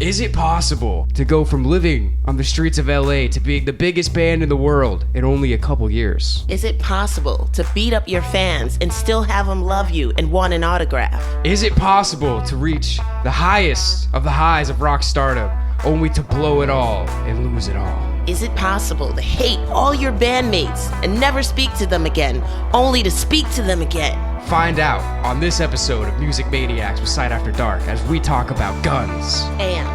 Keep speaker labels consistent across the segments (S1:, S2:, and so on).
S1: Is it possible to go from living on the streets of LA to being the biggest band in the world in only a couple years?
S2: Is it possible to beat up your fans and still have them love you and want an autograph?
S1: Is it possible to reach the highest of the highs of rock stardom only to blow it all and lose it all?
S2: Is it possible to hate all your bandmates and never speak to them again, only to speak to them again?
S1: Find out on this episode of Music Maniacs with Sight After Dark as we talk about guns
S2: and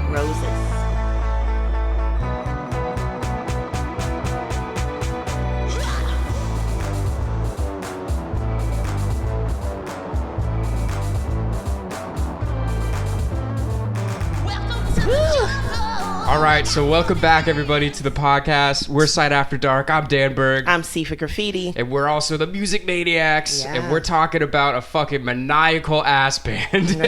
S2: roses.
S1: All right, so welcome back, everybody, to the podcast. We're Sight After Dark. I'm Dan Berg.
S2: I'm Sifa Graffiti.
S1: And we're also the Music Maniacs.
S2: Yeah.
S1: And we're talking about a fucking maniacal ass band.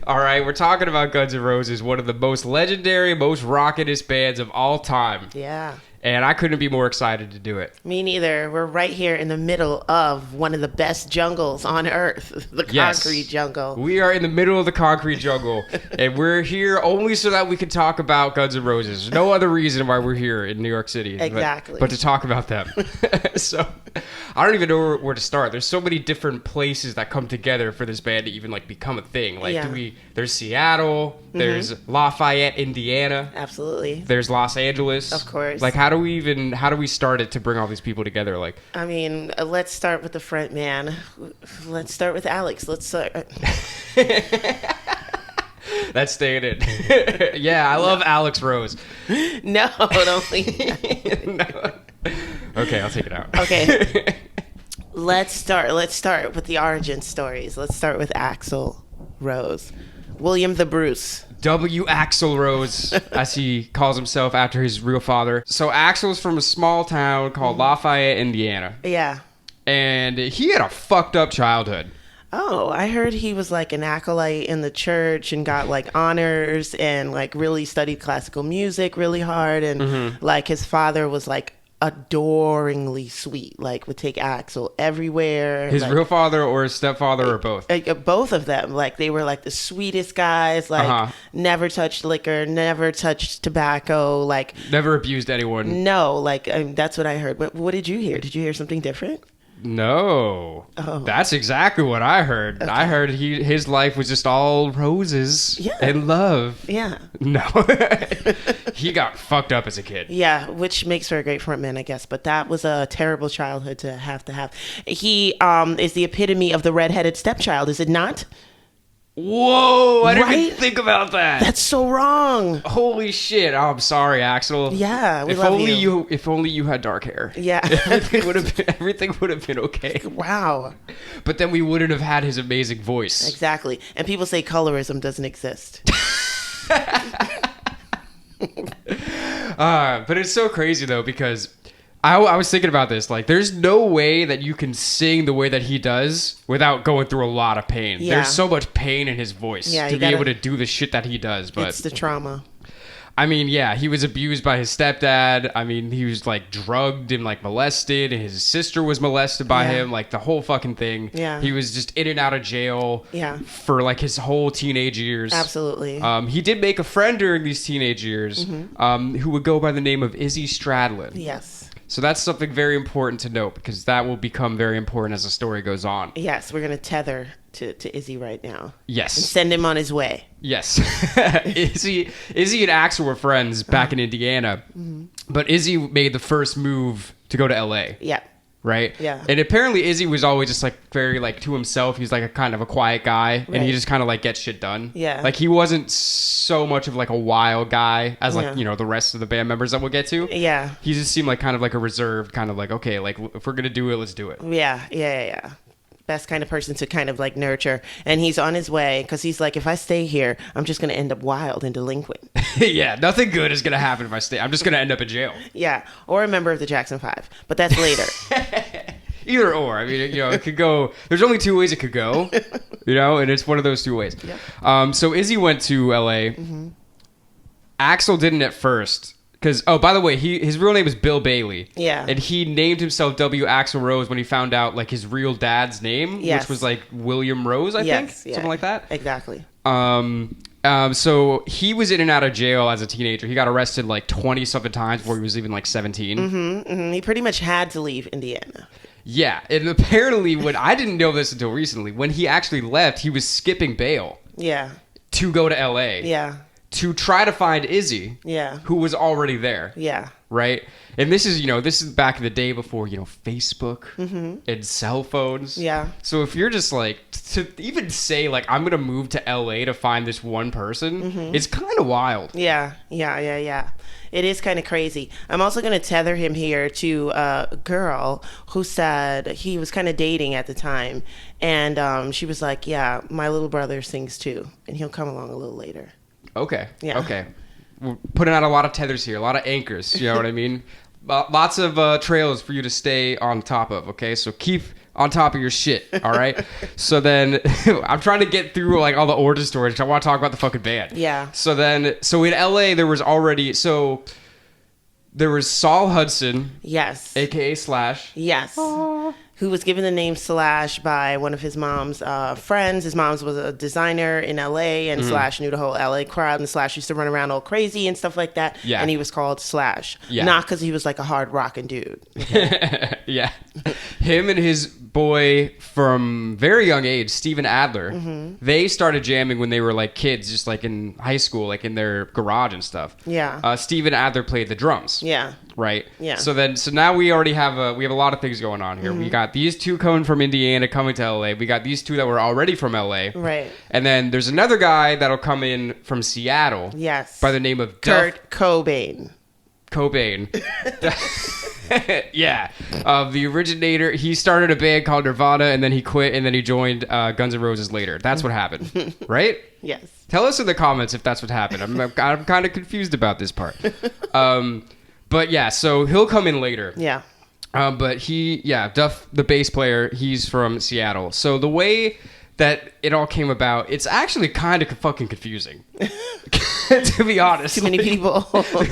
S1: All right, we're talking about Guns N' Roses, one of the most legendary, most rockin'est bands of all time.
S2: Yeah.
S1: And I couldn't be more excited to do it.
S2: Me neither. We're right here in the middle of one of the best jungles on earth, the concrete jungle.
S1: We are in the middle of the concrete jungle, and we're here only so that we can talk about Guns N' Roses. No other reason why we're here in New York City.
S2: Exactly.
S1: But to talk about them. So I don't even know where to start. There's so many different places that come together for this band to even like become a thing. Like there's Seattle, there's Lafayette, Indiana.
S2: Absolutely.
S1: There's Los Angeles.
S2: Of course.
S1: Like how do we start it to bring all these people together? Like,
S2: I mean, let's start with the front man. Let's start with Alex. Let's start.
S1: That's staying in. Yeah, I love Alex Rose.
S2: No, don't leave.
S1: No. Okay, I'll take it out.
S2: Okay. Let's start with the origin stories. Let's start with Axl Rose. William the Bruce.
S1: W. Axl Rose, as he calls himself after his real father. So Axl's from a small town called Lafayette, Indiana.
S2: Yeah.
S1: And he had a fucked up childhood.
S2: Oh, I heard he was like an acolyte in the church and got like honors and like really studied classical music really hard. And like his father was like adoringly sweet, like would take Axl everywhere.
S1: His
S2: like,
S1: real father or his stepfather or both?
S2: Both of them. Like they were like the sweetest guys, like never touched liquor, never touched tobacco, like
S1: never abused anyone.
S2: No, like that's what I heard. What did you hear? Did you hear something different?
S1: No. Oh. That's exactly what I heard. Okay. I heard his life was just all roses and love.
S2: Yeah.
S1: No. He got fucked up as a kid.
S2: Yeah, which makes for a great frontman, I guess. But that was a terrible childhood to have. He is the epitome of the redheaded stepchild, is it not?
S1: Whoa, I didn't even think about that.
S2: That's so wrong.
S1: Holy shit. Oh, I'm sorry, Axl.
S2: Yeah, we love you.
S1: If only you had dark hair.
S2: Yeah.
S1: Everything would have been okay.
S2: Wow.
S1: But then we wouldn't have had his amazing voice.
S2: Exactly. And people say colorism doesn't exist.
S1: But it's so crazy, though, because I was thinking about this. Like, there's no way that you can sing the way that he does without going through a lot of pain. Yeah. There's so much pain in his voice to be able to do the shit that he does. But
S2: it's the trauma.
S1: I mean, yeah, he was abused by his stepdad. I mean, he was, like, drugged and, like, molested. And his sister was molested by him. Like, the whole fucking thing.
S2: Yeah.
S1: He was just in and out of jail for, like, his whole teenage years.
S2: Absolutely.
S1: He did make a friend during these teenage years who would go by the name of Izzy Stradlin.
S2: Yes.
S1: So that's something very important to note because that will become very important as the story goes on.
S2: Yes, we're going to tether to Izzy right now.
S1: Yes.
S2: And send him on his way.
S1: Yes. Izzy and Axl were friends back in Indiana, but Izzy made the first move to go to LA.
S2: Yeah.
S1: Right?
S2: Yeah.
S1: And apparently Izzy was always just like very like to himself. He's like a kind of a quiet guy and he just kind of like gets shit done.
S2: Yeah.
S1: Like he wasn't so much of like a wild guy as like, you know, the rest of the band members that we'll get to.
S2: Yeah.
S1: He just seemed like kind of like a reserved kind of like, okay, like if we're going to do it, let's do it.
S2: Yeah. Best kind of person to kind of like nurture. And he's on his way because he's like, if I stay here, I'm just going to end up wild and delinquent.
S1: Yeah, nothing good is going to happen if I stay. I'm just going to end up in jail.
S2: Yeah, or a member of the Jackson 5. But that's later.
S1: Either or. I mean, you know, it could go. There's only two ways it could go, you know, and it's one of those two ways. Yep. So Izzy went to LA. Axl didn't at first. Because, oh, by the way, his real name is Bill Bailey.
S2: Yeah.
S1: And he named himself W. Axl Rose when he found out, like, his real dad's name, which was, like, William Rose, I think?
S2: Yeah.
S1: Something like that?
S2: Exactly.
S1: So he was in and out of jail as a teenager. He got arrested like 20 something times before he was even like 17.
S2: He pretty much had to leave Indiana.
S1: Yeah, and apparently when I didn't know this until recently, when he actually left, he was skipping bail.
S2: Yeah.
S1: To go to LA.
S2: Yeah.
S1: To try to find Izzy.
S2: Yeah.
S1: Who was already there.
S2: Yeah.
S1: Right? And this is back in the day before, Facebook and cell phones.
S2: Yeah.
S1: So if you're just like, to even say like, I'm going to move to LA to find this one person, it's kind of wild.
S2: Yeah. It is kind of crazy. I'm also going to tether him here to a girl who said he was kind of dating at the time. And she was like, yeah, my little brother sings too. And he'll come along a little later.
S1: Okay.
S2: Yeah.
S1: Okay. We're putting out a lot of tethers here, a lot of anchors. You know what I mean? Lots of trails for you to stay on top of. Okay, so keep on top of your shit. All right. So then, I'm trying to get through like all the origin stories. I want to talk about the fucking band.
S2: Yeah.
S1: So in LA, there was Saul Hudson.
S2: Yes.
S1: AKA Slash.
S2: Yes. Aww. Who was given the name Slash by one of his mom's friends. His mom's was a designer in LA, and Slash knew the whole LA crowd, and Slash used to run around all crazy and stuff like that.
S1: Yeah.
S2: And he was called Slash.
S1: Yeah.
S2: Not because he was like a hard rocking dude. Okay?
S1: Yeah. Him and his boy from very young age, Steven Adler, they started jamming when they were like kids, just like in high school, like in their garage and stuff.
S2: Yeah.
S1: Steven Adler played the drums.
S2: Yeah.
S1: Right.
S2: Yeah.
S1: So now we already have a lot of things going on here. We got these two coming from Indiana, coming to LA. We got these two that were already from LA.
S2: Right.
S1: And then there's another guy that'll come in from Seattle.
S2: Yes.
S1: By the name of
S2: Kurt Cobain.
S1: Yeah. The originator. He started a band called Nirvana, and then he quit, and then he joined Guns N' Roses later. That's what happened. Right?
S2: Yes.
S1: Tell us in the comments if that's what happened. I'm kind of confused about this part. But yeah, so he'll come in later.
S2: Yeah.
S1: But Duff, the bass player, he's from Seattle. So the way that it all came about, it's actually kind of fucking confusing. To be honest.
S2: Too many people.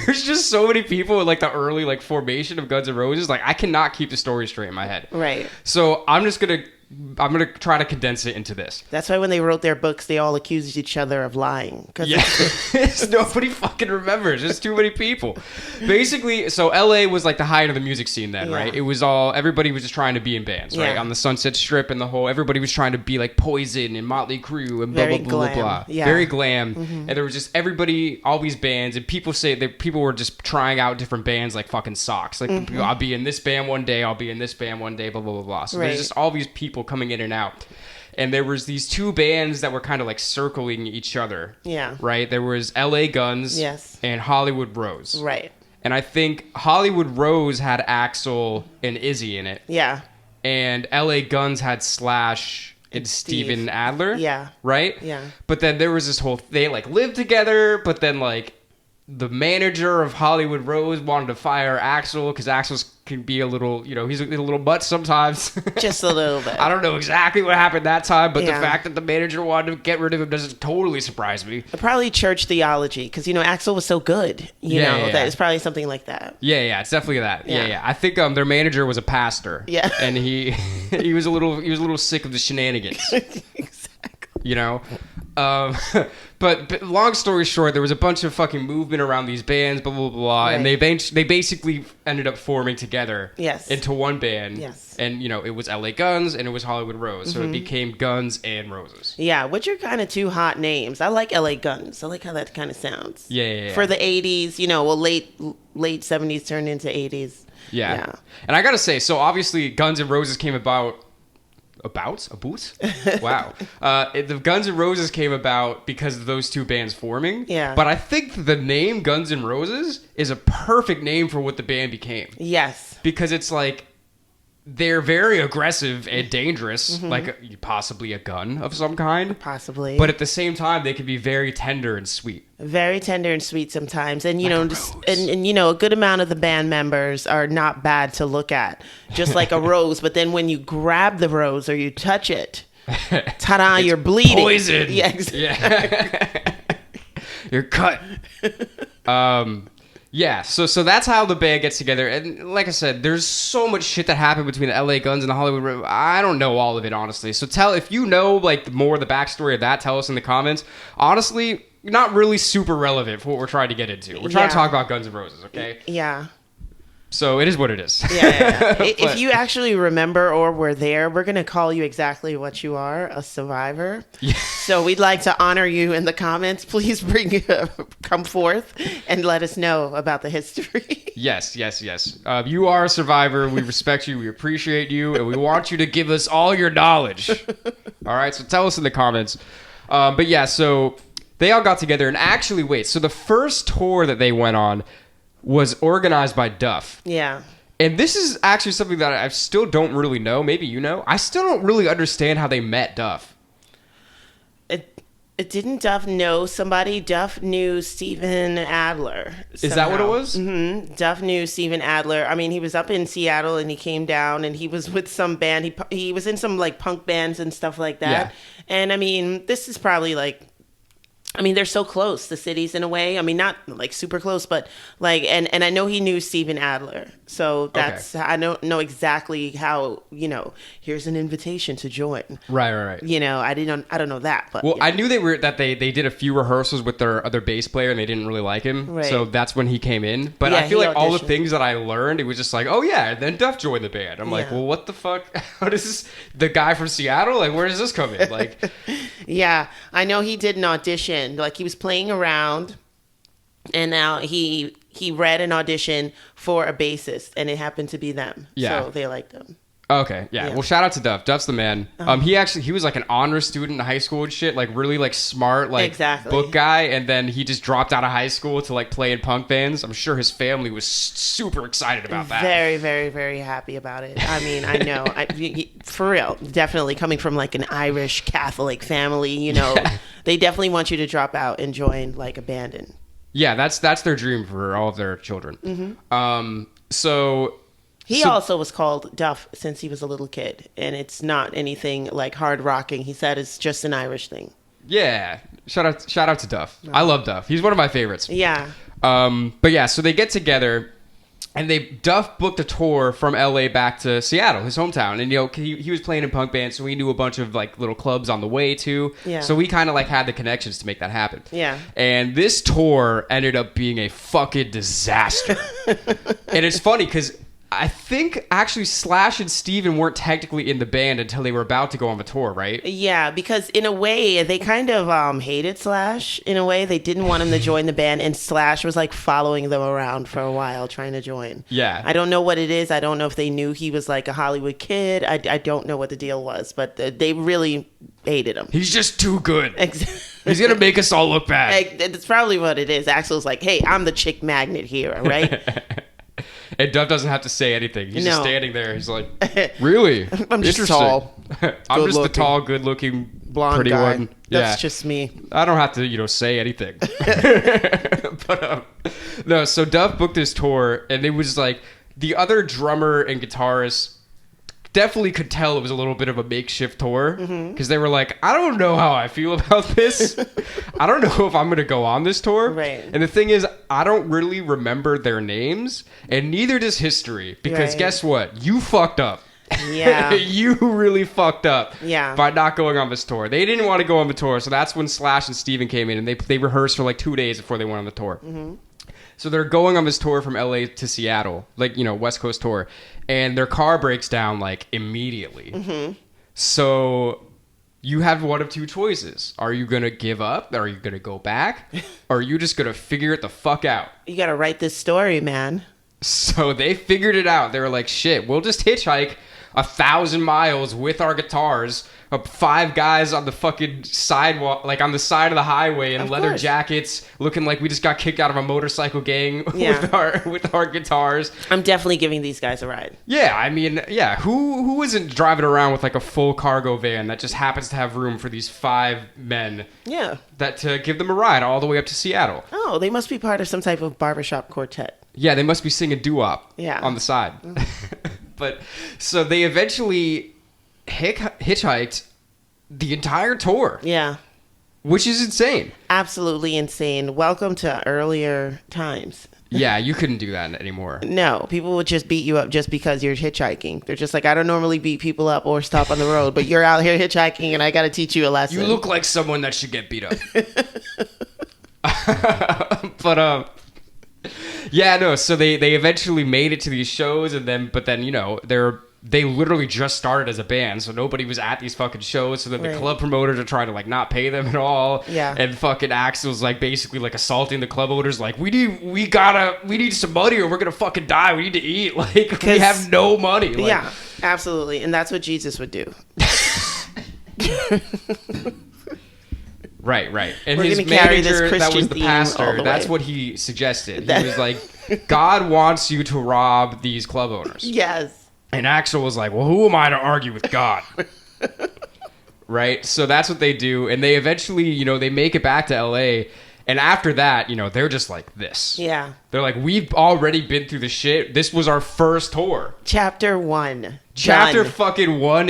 S1: There's just so many people in like the early like formation of Guns N' Roses. Like I cannot keep the story straight in my head.
S2: Right.
S1: So I'm gonna try to condense it into this.
S2: That's why when they wrote their books, they all accused each other of lying.
S1: Yeah, nobody fucking remembers. There's too many people. Basically, so LA was like the height of the music scene then, right? It was everybody was just trying to be in bands, right? On the Sunset Strip and everybody was trying to be like Poison and Motley Crue and blah, blah, blah, blah, blah. Yeah. Very glam. And there was just everybody, all these bands, and people say that people were just trying out different bands like fucking socks. Like, I'll be in this band one day, I'll be in this band one day, blah, blah, blah, blah. So there's just all these people coming in and out, and there was these two bands that were kind of like circling each other. Yeah. Right. There was LA Guns. Yes. And Hollywood Rose. Right. And I think Hollywood Rose had Axl and Izzy in it. Yeah. And LA Guns had Slash and Steven Adler. Yeah. Right. Yeah. But then there was this whole they like lived together, but then like the manager of Hollywood Rose wanted to fire Axl because Axl can be a little, he's a little butt sometimes. Just a little bit. I don't know exactly what happened that time, but the fact that the manager wanted to get rid of him doesn't totally surprise me. Probably church theology because, Axl was so good, that it's probably something like that. Yeah, it's definitely that. Yeah. I think their manager was a pastor. Yeah. And he was a little sick of the shenanigans. Exactly. But long story short, there was a bunch of fucking movement around these bands, blah, blah, blah, right. And they basically ended up forming together into one band. Yes. And, it was LA Guns and it was Hollywood Rose. So it became Guns N' Roses. Yeah, which are kind of two hot names. I like LA Guns. I like how that kind of sounds. Yeah. For the 80s, late 70s turned into 80s. Yeah. And I got to say, so obviously Guns N' Roses came about? Wow. The Guns N' Roses came about because of those two bands forming. Yeah. But I think the name Guns N' Roses is a perfect name for what the band became. Yes. Because it's like they're very aggressive and dangerous, like possibly a gun of some kind. Possibly. But at the same time, they can be very tender and sweet. Very tender and sweet sometimes. And, a good amount of the band members are not bad to look at. Just like a rose. But then when you grab the rose or you touch it, ta-da, you're bleeding. Poison. Yeah, exactly. Yeah. You're cut. Yeah, so that's how the band gets together. And like I said, there's so much shit that happened between the LA Guns and the Hollywood Rose. I don't know all of it, honestly. So if you know like more of the backstory of that, tell us in the comments. Honestly, not really super relevant for what we're trying to get into. We're trying to talk about Guns N' Roses, okay?
S2: Yeah.
S1: So it is what it is.
S2: Yeah. If you actually remember or were there, we're going to call you exactly what you are, a survivor. Yeah. So we'd like to honor you in the comments. Please come forth and let us know about the history.
S1: Yes. You are a survivor. We respect you. We appreciate you. And we want you to give us all your knowledge. All right. So tell us in the comments. But yeah, so they all got together and actually, wait. So the first tour that they went on was organized by Duff.
S2: Yeah.
S1: And this is actually something that I still don't really know. Maybe you know. I still don't really understand how they met Duff.
S2: It didn't Duff know somebody? Duff knew Steven Adler.
S1: Is that what it was?
S2: Mm-hmm. Duff knew Steven Adler. I mean, he was up in Seattle and he came down and he was with some band. He was in some like punk bands and stuff like that. Yeah. And I mean, this is probably like, I mean, they're so close, the cities in a way. I mean, not like super close, but like, and I know he knew Steven Adler. So that's, okay. I don't know exactly how, you know, here's an invitation to join.
S1: Right.
S2: You know, I don't know that, but.
S1: Well, yeah. I knew they did a few rehearsals with their other bass player and they didn't really like him. Right. So that's when he came in. But yeah, I feel like all the things that I learned, it was just like, oh yeah, and then Duff joined the band. I'm like, well, what the fuck? How does this, the guy from Seattle? Like, where does this come in? Like.
S2: Yeah, I know he did an audition. Like he was playing around, and now he read an audition for a bassist, and it happened to be them. Yeah, so they liked them.
S1: Okay, yeah. Well, shout out to Duff. Duff's the man. He was like an honor student in high school and shit, like really like smart, like book guy, and then he just dropped out of high school to like play in punk bands. I'm sure his family was super excited about that.
S2: Very, very, very happy about it. I mean, I know, for real, definitely coming from like an Irish Catholic family, you know, they definitely want you to drop out and join like a band. And
S1: yeah, that's their dream for all of their children. Mm-hmm.
S2: He also was called Duff since he was a little kid, and it's not anything like hard rocking. He said it's just an Irish thing.
S1: Yeah, shout out to Duff. I love Duff. He's one of my favorites.
S2: Yeah.
S1: But yeah, so they get together, and Duff booked a tour from LA back to Seattle, his hometown, and you know he was playing in punk bands, so we knew a bunch of like little clubs on the way too. Yeah. So we kind of like had the connections to make that happen.
S2: Yeah.
S1: And this tour ended up being a fucking disaster. And it's funny because I think actually Slash and Steven weren't technically in the band until they were about to go on the tour, right?
S2: Yeah, because in a way, they kind of hated Slash. In a way, they didn't want him to join the band, and Slash was like following them around for a while trying to join.
S1: Yeah.
S2: I don't know what it is. I don't know if they knew he was like a Hollywood kid. I don't know what the deal was, but they really hated him.
S1: He's just too good. He's going to make us all look bad.
S2: That's probably what it is. Axl's like, hey, I'm the chick magnet here, right?
S1: And Duff doesn't have to say anything. He's just standing there. He's like, really?
S2: I'm just tall.
S1: I'm just the tall, good-looking,
S2: blonde
S1: pretty
S2: guy.
S1: one.
S2: That's just me.
S1: I don't have to, say anything. But no, so Duff booked his tour, and it was like the other drummer and guitarist definitely could tell it was a little bit of a makeshift tour because they were like, I don't know how I feel about this. I don't know if I'm going to go on this tour.
S2: Right.
S1: And the thing is, I don't really remember their names, and neither does history, because guess what? You fucked up.
S2: Yeah.
S1: You really fucked up by not going on this tour. They didn't want to go on the tour, so that's when Slash and Steven came in, and they rehearsed for like 2 days before they went on the tour. Mm-hmm. So they're going on this tour from LA to Seattle, like, West Coast tour, and their car breaks down like immediately. Mm-hmm. So you have one of two choices. Are you going to give up? Are you going to go back? Or are you just going to figure it the fuck out?
S2: You got to write this story, man.
S1: So they figured it out. They were like, shit, we'll just hitchhike 1,000 miles with our guitars, 5 guys on the fucking sidewalk, like on the side of the highway in leather jackets, looking like we just got kicked out of a motorcycle gang with our guitars.
S2: I'm definitely giving these guys a ride.
S1: Yeah, I mean, who isn't driving around with like a full cargo van that just happens to have room for these 5 men?
S2: Yeah.
S1: That to give them a ride all the way up to Seattle.
S2: Oh, they must be part of some type of barbershop quartet.
S1: Yeah, they must be singing doo-wop on the side. But so they eventually hitchhiked the entire tour.
S2: Yeah.
S1: Which is insane.
S2: Absolutely insane. Welcome to earlier times.
S1: Yeah, you couldn't do that anymore.
S2: No, people would just beat you up just because you're hitchhiking. They're just like, I don't normally beat people up or stop on the road, but you're out here hitchhiking and I got to teach you a lesson.
S1: You look like someone that should get beat up. But yeah, no. So they eventually made it to these shows, but then you know they literally just started as a band, so nobody was at these fucking shows. So then the club promoters are trying to like not pay them at all.
S2: Yeah.
S1: And fucking Axel's like basically like assaulting the club owners, like we need some money or we're gonna fucking die. We need to eat. Like we have no money. Like,
S2: yeah, absolutely, and that's what Jesus would do.
S1: Right. And his manager, that was the pastor, that's what he suggested. He was like, God wants you to rob these club owners.
S2: Yes.
S1: And Axel was like, well, who am I to argue with God? Right? So that's what they do. And they eventually, you know, they make it back to LA. And after that, you know, they're just like this.
S2: Yeah.
S1: They're like, we've already been through the shit. This was our first tour.
S2: Chapter 1.
S1: Chapter fucking 1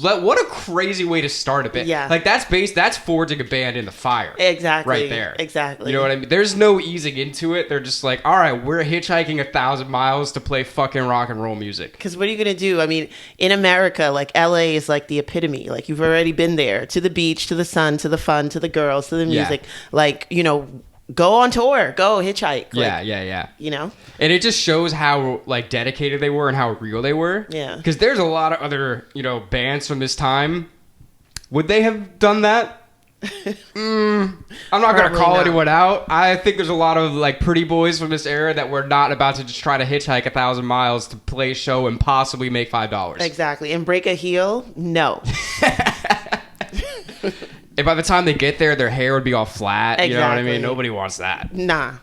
S1: what a crazy way to start a band.
S2: Yeah.
S1: Like that's forging a band in the fire.
S2: Exactly.
S1: Right there.
S2: Exactly.
S1: You know what I mean? There's no easing into it. They're just like, all right, we're hitchhiking 1,000 miles to play fucking rock and roll music.
S2: Because what are you going to do? I mean, in America, like LA is like the epitome. Like you've already been there, to the beach, to the sun, to the fun, to the girls, to the music. Yeah. Like, you know, go on tour, go hitchhike. Like,
S1: yeah.
S2: You know?
S1: And it just shows how like dedicated they were and how real they were.
S2: Yeah.
S1: Because there's a lot of other, you know, bands from this time. Would they have done that? I'm not going to call anyone out. I think there's a lot of like pretty boys from this era that were not about to just try to hitchhike 1,000 miles to play a show and possibly make $5.
S2: Exactly. And break a heel? No.
S1: And by the time they get there, their hair would be all flat.
S2: Exactly.
S1: You know what I mean? Nobody wants that.
S2: Nah.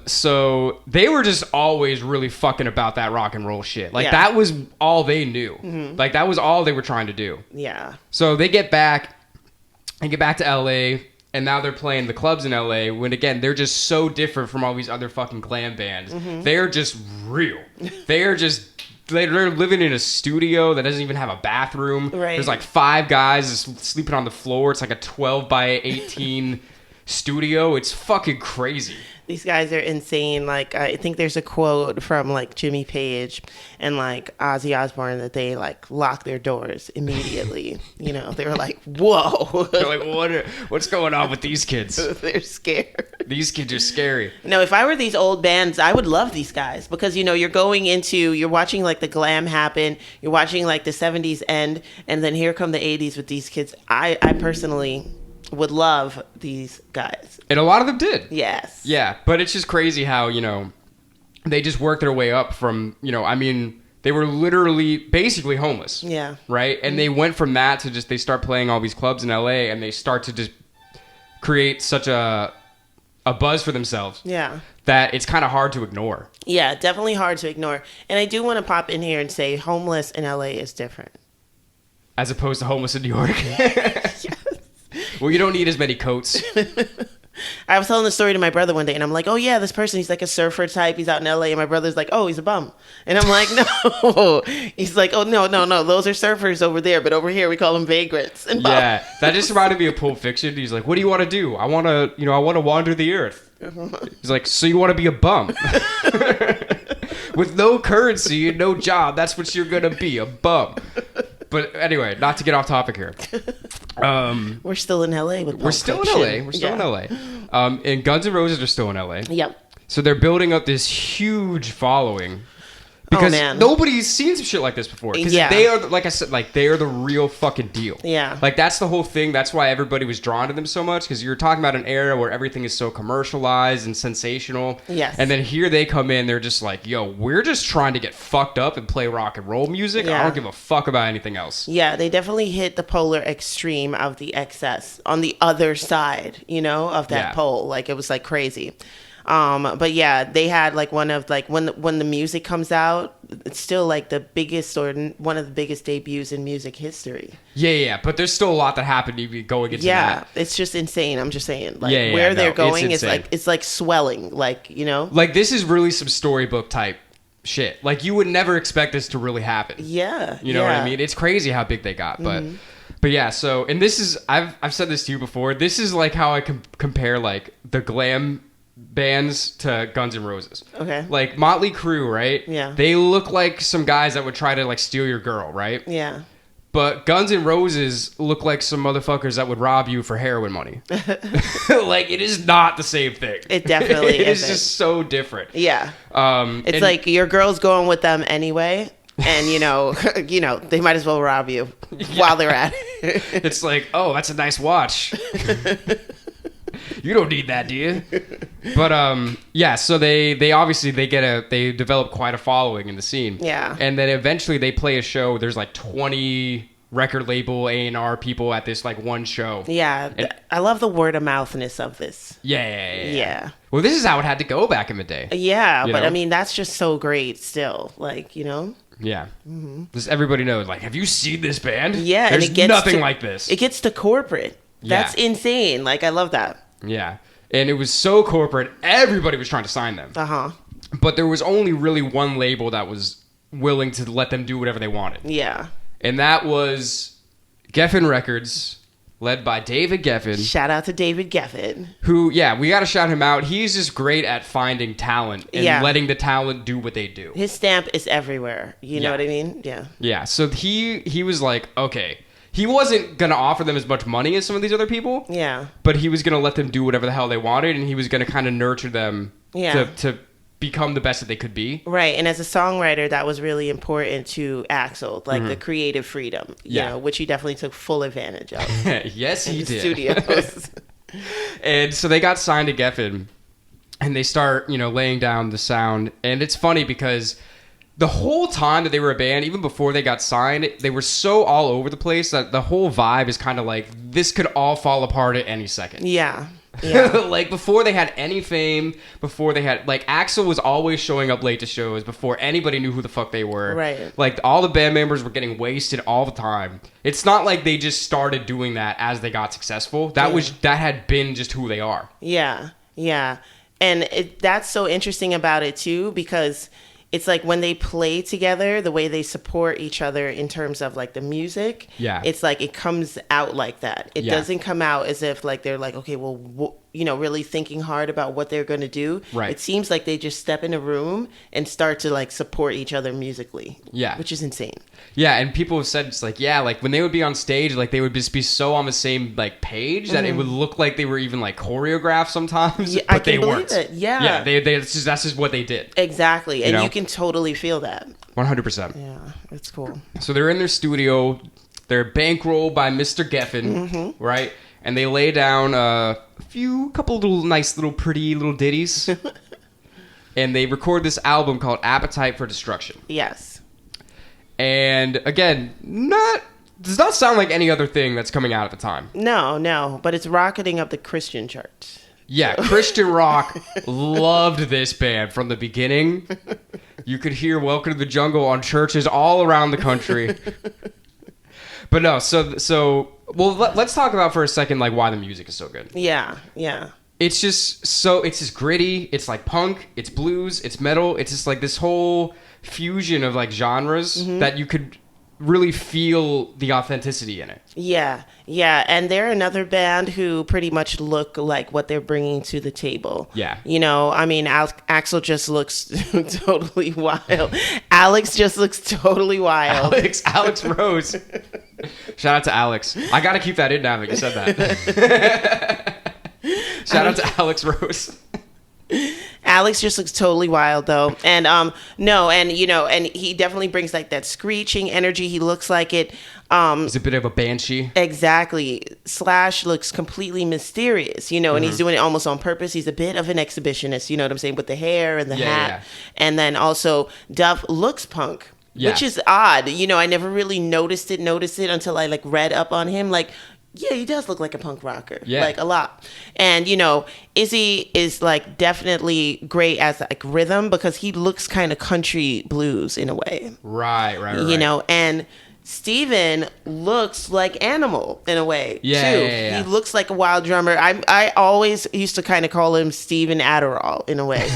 S1: So they were just always really fucking about that rock and roll shit. Like that was all they knew. Mm-hmm. Like that was all they were trying to do.
S2: Yeah.
S1: So they get back to LA, and now they're playing the clubs in LA when, again, they're just so different from all these other fucking glam bands. Mm-hmm. They're just real. They're living in a studio that doesn't even have a bathroom.
S2: Right.
S1: There's like 5 guys just sleeping on the floor. It's like a 12 by 18 studio. It's fucking crazy.
S2: These guys are insane. Like, I think there's a quote from like Jimmy Page and like Ozzy Osbourne that they like lock their doors immediately. You know, they were like, whoa.
S1: They're like, what's going on with these kids?
S2: They're scared.
S1: These kids are scary.
S2: No, if I were these old bands, I would love these guys because, you know, you're watching like the glam happen. You're watching like the 70s end. And then here come the 80s with these kids. I personally would love these guys.
S1: And a lot of them did.
S2: Yes.
S1: Yeah, but it's just crazy how, you know, they just worked their way up from, you know, I mean, they were literally basically homeless.
S2: Yeah.
S1: Right? And they went from that to just, they start playing all these clubs in LA and they start to just create such a buzz for themselves.
S2: Yeah.
S1: That it's kind of hard to ignore.
S2: Yeah, definitely hard to ignore. And I do want to pop in here and say homeless in LA is different.
S1: As opposed to homeless in New York?
S2: Yes.
S1: Well, you don't need as many coats.
S2: I was telling the story to my brother one day, and I'm like, oh, yeah, this person, he's like a surfer type. He's out in L.A., and my brother's like, oh, he's a bum. And I'm like, no. He's like, oh, no. Those are surfers over there, but over here we call them vagrants. And
S1: yeah, that just reminded me of Pulp Fiction. He's like, what do you want to do? I want to wander the earth. He's like, so you want to be a bum? With no currency and no job, that's what you're going to be, a bum. But anyway, not to get off topic here.
S2: We're still in LA with Pulp
S1: We're still
S2: Fiction.
S1: in LA. We're still in LA. And Guns N' Roses are still in LA.
S2: Yep.
S1: So they're building up this huge following. Because nobody's seen some shit like this before. Because they are, like I said, like they are the real fucking deal.
S2: Yeah.
S1: Like that's the whole thing. That's why everybody was drawn to them so much. Because you're talking about an era where everything is so commercialized and sensational.
S2: Yes.
S1: And then here they come in. They're just like, yo, we're just trying to get fucked up and play rock and roll music.
S2: Yeah.
S1: I don't give a fuck about anything else.
S2: Yeah, they definitely hit the polar extreme of the excess on the other side, you know, of that pole. Like it was like crazy. But yeah, they had like one of like when the music comes out, it's still like the biggest or one of the biggest debuts in music history.
S1: Yeah. But there's still a lot that happened even going into that.
S2: Yeah, it's just insane. I'm just saying, like where they're going is like it's like swelling, like you know.
S1: Like this is really some storybook type shit. Like you would never expect this to really happen.
S2: Yeah,
S1: you know what I mean? It's crazy how big they got, but. Mm-hmm. But yeah, so and this is I've said this to you before. This is like how I compare like the glam bands to Guns N' Roses.
S2: Okay.
S1: Like Motley Crue, right?
S2: Yeah.
S1: They look like some guys that would try to like steal your girl, right?
S2: Yeah.
S1: But Guns N' Roses look like some motherfuckers that would rob you for heroin money. Like, it is not the same thing.
S2: It definitely
S1: It
S2: isn't.
S1: is just so different.
S2: Yeah. It's like your girl's going with them anyway. And, they might as well rob you while they're at it.
S1: It's like, oh, that's a nice watch. You don't need that, do you? But yeah, so they obviously they develop quite a following in the scene.
S2: Yeah.
S1: And then eventually they play a show. There's like 20 record label A&R people at this like one show.
S2: Yeah. I love the word of mouthness of this.
S1: Yeah. Well, this is how it had to go back in the day.
S2: Yeah,
S1: You
S2: but
S1: know?
S2: I mean that's just so great still. Like,
S1: Yeah. Just everybody knows, like, have you seen this band?
S2: Yeah,
S1: There's
S2: and it gets
S1: nothing like this.
S2: It gets to corporate. That's insane. Like, I love that.
S1: Yeah. And it was so corporate, everybody was trying to sign them.
S2: Uh-huh.
S1: But there was only really one label that was willing to let them do whatever they wanted.
S2: Yeah.
S1: And that was Geffen Records, led by David Geffen.
S2: Shout out to David Geffen.
S1: Who, yeah, we got to shout him out. He's just great at finding talent and letting the talent do what they do.
S2: His stamp is everywhere. You know what I mean? Yeah.
S1: Yeah. So he was like, okay. He wasn't going to offer them as much money as some of these other people.
S2: Yeah.
S1: But he was going to let them do whatever the hell they wanted, and he was going to kind of nurture them to become the best that they could be.
S2: Right. And as a songwriter, that was really important to Axl, like the creative freedom, you know, which he definitely took full advantage of.
S1: Yes, he did.
S2: Studios.
S1: And so they got signed to Geffen, and they start, laying down the sound. And it's funny because the whole time that they were a band, even before they got signed, they were so all over the place that the whole vibe is kind of like, this could all fall apart at any second.
S2: Yeah.
S1: Like, before they had any fame, before they had, like, Axl was always showing up late to shows before anybody knew who the fuck they were.
S2: Right.
S1: Like, all the band members were getting wasted all the time. It's not like they just started doing that as they got successful. That had been just who they are.
S2: Yeah. And that's so interesting about it, too, because it's like when they play together, the way they support each other in terms of like the music, it's like it comes out like that. It doesn't come out as if like they're like, okay, well, really thinking hard about what they're going to do.
S1: Right.
S2: It seems like they just step in a room and start to like support each other musically.
S1: Yeah.
S2: Which is insane.
S1: Yeah, and people have said it's like, like when they would be on stage, like they would just be so on the same like page that it would look like they were even like choreographed sometimes,
S2: Yeah,
S1: but
S2: I can
S1: they
S2: believe
S1: weren't.
S2: it. Yeah.
S1: That's just what they did.
S2: Exactly. And
S1: know?
S2: you can totally feel that.
S1: 100%.
S2: Yeah, it's cool.
S1: So they're in their studio. They're bankrolled by Mr. Geffen, right? And they lay down a couple little nice little pretty little ditties. And they record this album called Appetite for Destruction.
S2: Yes.
S1: And again, does not sound like any other thing that's coming out at the time.
S2: No, but it's rocketing up the Christian charts.
S1: Yeah, Christian rock loved this band from the beginning. You could hear Welcome to the Jungle on churches all around the country. But no, let's talk about for a second like why the music is so good.
S2: Yeah.
S1: It's just gritty. It's like punk, it's blues, it's metal. It's just like this whole fusion of like genres that you could really feel the authenticity in it. Yeah.
S2: And they're another band who pretty much look like what they're bringing to the table.
S1: Yeah.
S2: I mean, Axl just looks totally wild. Alex just looks totally wild.
S1: Alex Rose. Shout out to Alex. I got to keep that in now that you said that. Shout out to Alex Rose.
S2: Alex just looks totally wild though. And and he definitely brings like that screeching energy. He looks like it.
S1: He's a bit of a banshee.
S2: Exactly. Slash looks completely mysterious, and he's doing it almost on purpose. He's a bit of an exhibitionist, you know what I'm saying, with the hair and the hat. Yeah. And then also Duff looks punk. Yeah. Which is odd. I never really noticed it until I like read up on him. Like, yeah, he does look like a punk rocker. Yeah. Like a lot. And, Izzy is like definitely great as like rhythm because he looks kind of country blues in a way. Right. And Steven looks like Animal in a way, too. Yeah. He looks like a wild drummer. I always used to kind of call him Steven Adderall in a way.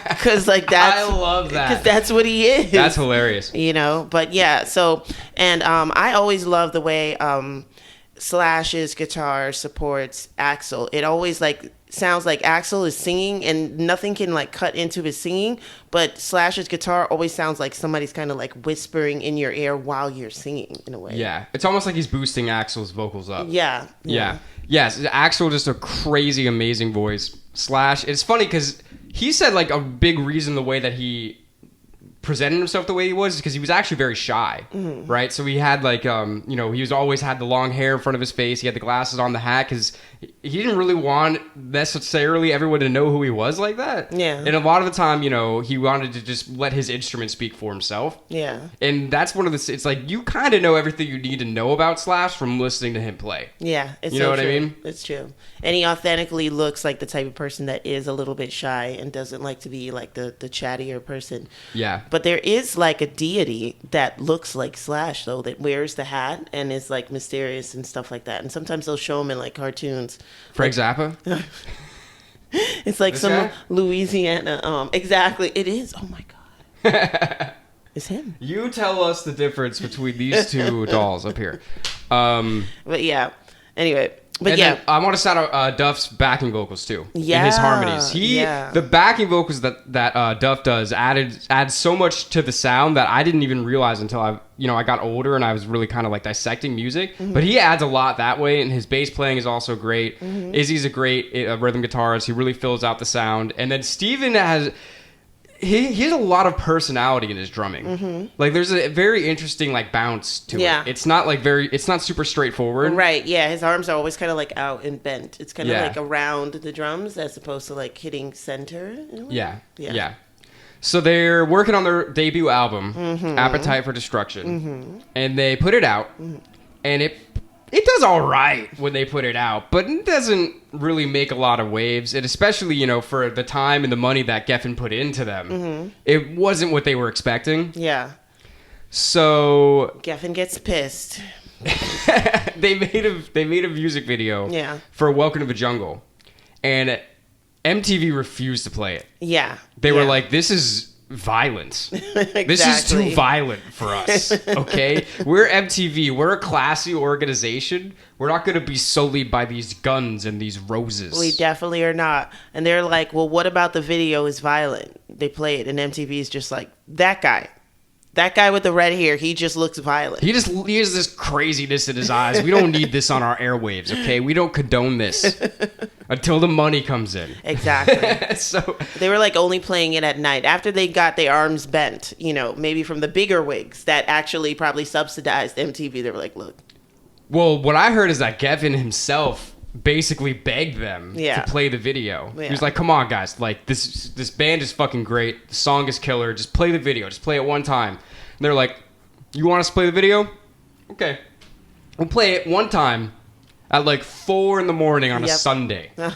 S2: Because I love that. Because that's what he is.
S1: That's hilarious.
S2: But yeah, so, and I always love the way Slash's guitar supports Axl. It always sounds like Axl is singing and nothing can like cut into his singing, but Slash's guitar always sounds like somebody's kind of like whispering in your ear while you're singing in a way.
S1: Yeah, it's almost like he's boosting Axl's vocals up.
S2: Yeah.
S1: Yes, Axl just a crazy, amazing voice. Slash, it's funny because he said like a big reason the way that he presented himself the way he was because he was actually very shy, right? So he had like, he was always had the long hair in front of his face. He had the glasses on, the hat, because he didn't really want necessarily everyone to know who he was like that.
S2: Yeah.
S1: And a lot of the time, he wanted to just let his instrument speak for himself. Yeah. And that's one of the, it's like, you kind of know everything you need to know about Slash from listening to him play.
S2: Yeah. It's
S1: you know
S2: so
S1: what
S2: true.
S1: I mean?
S2: It's true. And he authentically looks like the type of person that is a little bit shy and doesn't like to be like the chattier person. Yeah. But there is like a deity that looks like Slash though, that wears the hat and is like mysterious and stuff like that. And sometimes they'll show him in like cartoons.
S1: Frank Zappa?
S2: It's like this some guy? Louisiana. Exactly. It is. Oh my God. It's him.
S1: You tell us the difference between these two dolls up here.
S2: But yeah. Anyway. But
S1: and
S2: yeah,
S1: then I want to shout out Duff's backing vocals too. Yeah, in his harmonies, the backing vocals that Duff does adds so much to the sound that I didn't even realize until I got older and I was really kind of like dissecting music. Mm-hmm. But he adds a lot that way, and his bass playing is also great. Mm-hmm. Izzy's a great rhythm guitarist. He really fills out the sound, and then Steven has. He has a lot of personality in his drumming. Mm-hmm. Like there's a very interesting like bounce to it. It's not like it's not super straightforward.
S2: Right. Yeah. His arms are always kind of like out and bent. It's kind of like around the drums as opposed to like hitting center.
S1: Yeah. So they're working on their debut album, Appetite for Destruction, and they put it out, and it does all right when they put it out, but it doesn't really make a lot of waves. And especially, for the time and the money that Geffen put into them, it wasn't what they were expecting. Yeah. So
S2: Geffen gets pissed.
S1: they made a music video for Welcome to the Jungle, and MTV refused to play it. Yeah. They were like, this is violence. Exactly. This is too violent for us. Okay, we're MTV. We're a classy organization. We're not going to be sullied by these guns and these roses.
S2: We definitely are not. And they're like, well, what about the video is violent? They play it, and MTV is just like, that guy with the red hair, he just looks violent.
S1: He has this craziness in his eyes. We don't need this on our airwaves, okay? We don't condone this until the money comes in.
S2: Exactly. So they were like only playing it at night after they got their arms bent, maybe from the bigger wigs that actually probably subsidized MTV. They were like, look.
S1: Well, what I heard is that Geffen himself basically begged them to play the video. Yeah. He was like, come on, guys. Like, this band is fucking great. The song is killer. Just play the video. Just play it one time. And they're like, you want us to play the video? Okay. We'll play it one time at like 4 a.m. on a Sunday. All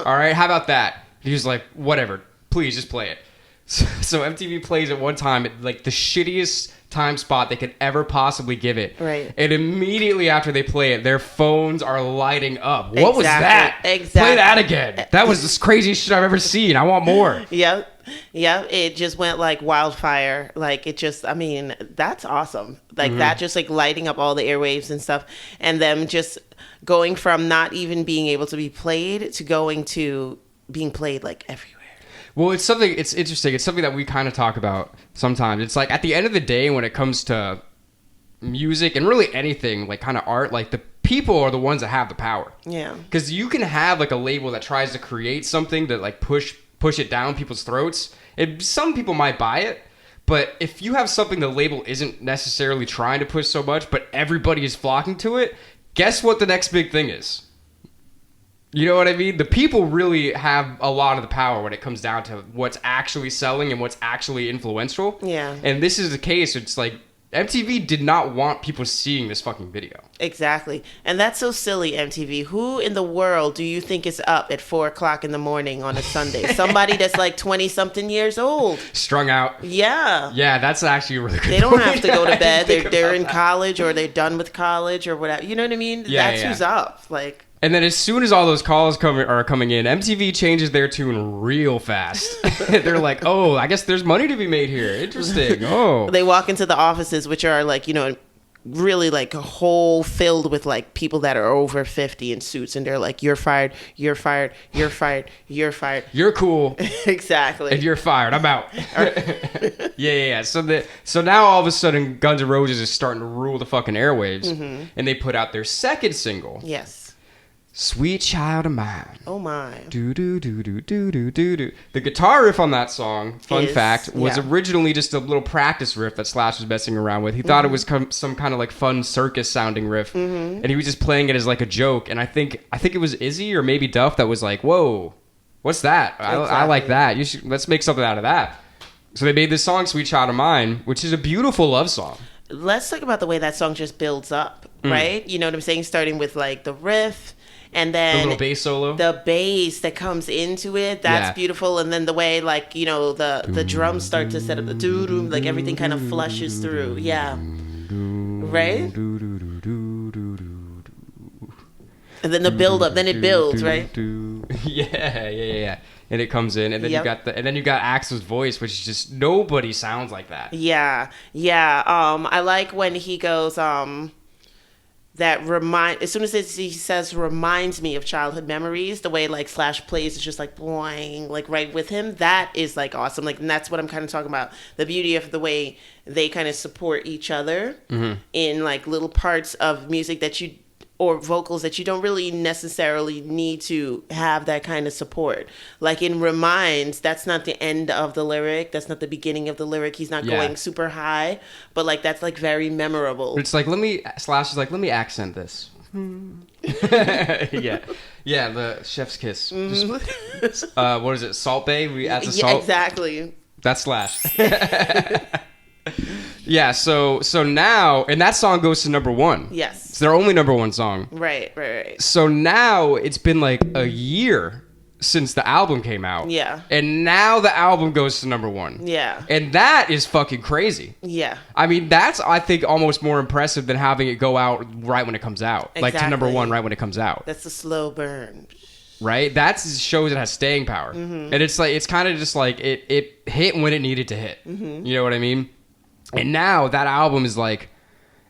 S1: right, how about that? He was like, whatever. Please, just play it. So MTV plays it one time at like the shittiest time spot they could ever possibly give it. Right. And immediately after they play it, their phones are lighting up. What was that?
S2: Exactly.
S1: Play that again. That was the craziest shit I've ever seen. I want more.
S2: Yep. It just went like wildfire. Like that's awesome. Like that just like lighting up all the airwaves and stuff, and them just going from not even being able to be played to going to being played like everywhere.
S1: Well, it's interesting. It's something that we kind of talk about sometimes. It's like at the end of the day, when it comes to music and really anything, like kind of art, like the people are the ones that have the power. Yeah. Because you can have like a label that tries to create something that like push it down people's throats. Some people might buy it, but if you have something the label isn't necessarily trying to push so much, but everybody is flocking to it, guess what the next big thing is? You know what I mean? The people really have a lot of the power when it comes down to what's actually selling and what's actually influential. Yeah. And this is the case. It's like MTV did not want people seeing this fucking video.
S2: Exactly. And that's so silly, MTV. Who in the world do you think is up at 4 a.m. on a Sunday? Somebody that's like 20-something years old.
S1: Strung out.
S2: Yeah.
S1: Yeah, that's actually a really good
S2: They don't have to go to bed. They're in college or they're done with college or whatever. You know what I mean?
S1: Yeah,
S2: that's who's up. Like.
S1: And then as soon as all those calls are coming in, MTV changes their tune real fast. They're like, oh, I guess there's money to be made here. Interesting. Oh.
S2: They walk into the offices, which are like, really like a whole filled with like people that are over 50 in suits, and they're like, you're fired, you're fired, you're fired, you're fired.
S1: You're cool.
S2: Exactly.
S1: And you're fired. I'm out. Yeah. So now all of a sudden Guns N' Roses is starting to rule the fucking airwaves, and they put out their second single.
S2: Yes.
S1: Sweet Child of Mine.
S2: Oh my.
S1: Do do do do do do do do. The guitar riff on that song, fun fact, was originally just a little practice riff that Slash was messing around with. He thought it was some kind of like fun circus sounding riff, and he was just playing it as like a joke. And I think it was Izzy or maybe Duff that was like, "Whoa, what's that? I like that. Let's make something out of that." So they made this song, Sweet Child of Mine, which is a beautiful love song.
S2: Let's talk about the way that song just builds up, right? You know what I'm saying? Starting with like the riff. And then
S1: the little bass solo,
S2: the bass that comes into it, that's beautiful. And then the way, like, you know, the drums start to set up the doo-doo, like everything kind of flushes through. Yeah. Right? And then the build up, then it builds, right?
S1: Yeah. And it comes in, and then you got Axl's voice, which is just nobody sounds like that.
S2: Yeah. I like when he goes, as soon as he says reminds me of childhood memories, the way like Slash plays is just like boing, like right with him. That is like awesome. Like, and that's what I'm kind of talking about. The beauty of the way they kind of support each other in like little parts of music or vocals that you don't really necessarily need to have that kind of support. Like in Reminds, that's not the end of the lyric. That's not the beginning of the lyric. He's not going super high, but like that's like very memorable.
S1: It's like, Slash is like, let me accent this. Yeah, the chef's kiss. Just, what is it? Salt Bay? We add the salt?
S2: Exactly.
S1: That's Slash. Yeah, so now, and that song goes to number 1.
S2: Yes.
S1: It's their only number 1 song.
S2: Right.
S1: So now it's been like a year since the album came out.
S2: Yeah.
S1: And now the album goes to number 1.
S2: Yeah.
S1: And that is fucking crazy.
S2: Yeah.
S1: I mean, that's, I think, almost more impressive than having it go out right when it comes out.
S2: Exactly.
S1: Like to number 1 right when it comes out.
S2: That's a slow burn.
S1: Right? That shows it has staying power. And it's like, it's kind of just like, it hit when it needed to hit. You know what I mean? And now that album is like,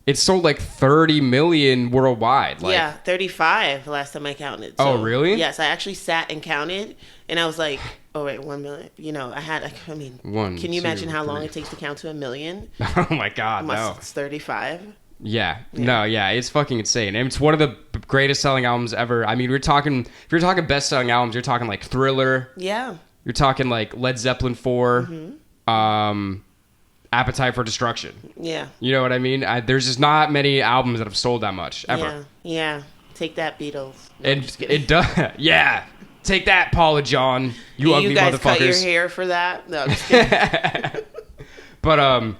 S1: it sold like 30 million worldwide. Like,
S2: 35 last time I counted. So,
S1: oh, really?
S2: Yes, I actually sat and counted, and I was like, oh, wait, 1 million. You know, can you imagine how long it takes to count to 1 million?
S1: Oh, my God, no.
S2: It's 35.
S1: Yeah. No, it's fucking insane. And it's one of the greatest selling albums ever. I mean, if you're talking best-selling albums, you're talking like Thriller.
S2: Yeah.
S1: You're talking like Led Zeppelin 4. Appetite for Destruction. Yeah. You know what I mean? There's just not many albums that have sold that much ever.
S2: Yeah. Take that, Beatles. No,
S1: and it does. Yeah. Take that, Paula John. You ugly
S2: guys
S1: motherfuckers.
S2: Cut your hair for that? No, just kidding.
S1: But and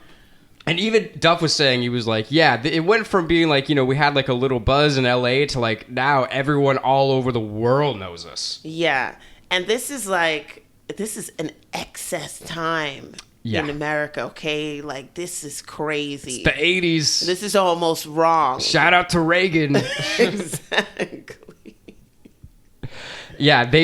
S1: even Duff was saying, he was like, it went from being like, you know, we had like a little buzz in LA to like now everyone all over the world knows us.
S2: Yeah. And this is an excess time. In America, okay? Like, this is crazy.
S1: It's the 80s.
S2: This is almost wrong.
S1: Shout out to Reagan.
S2: Exactly.
S1: Yeah, but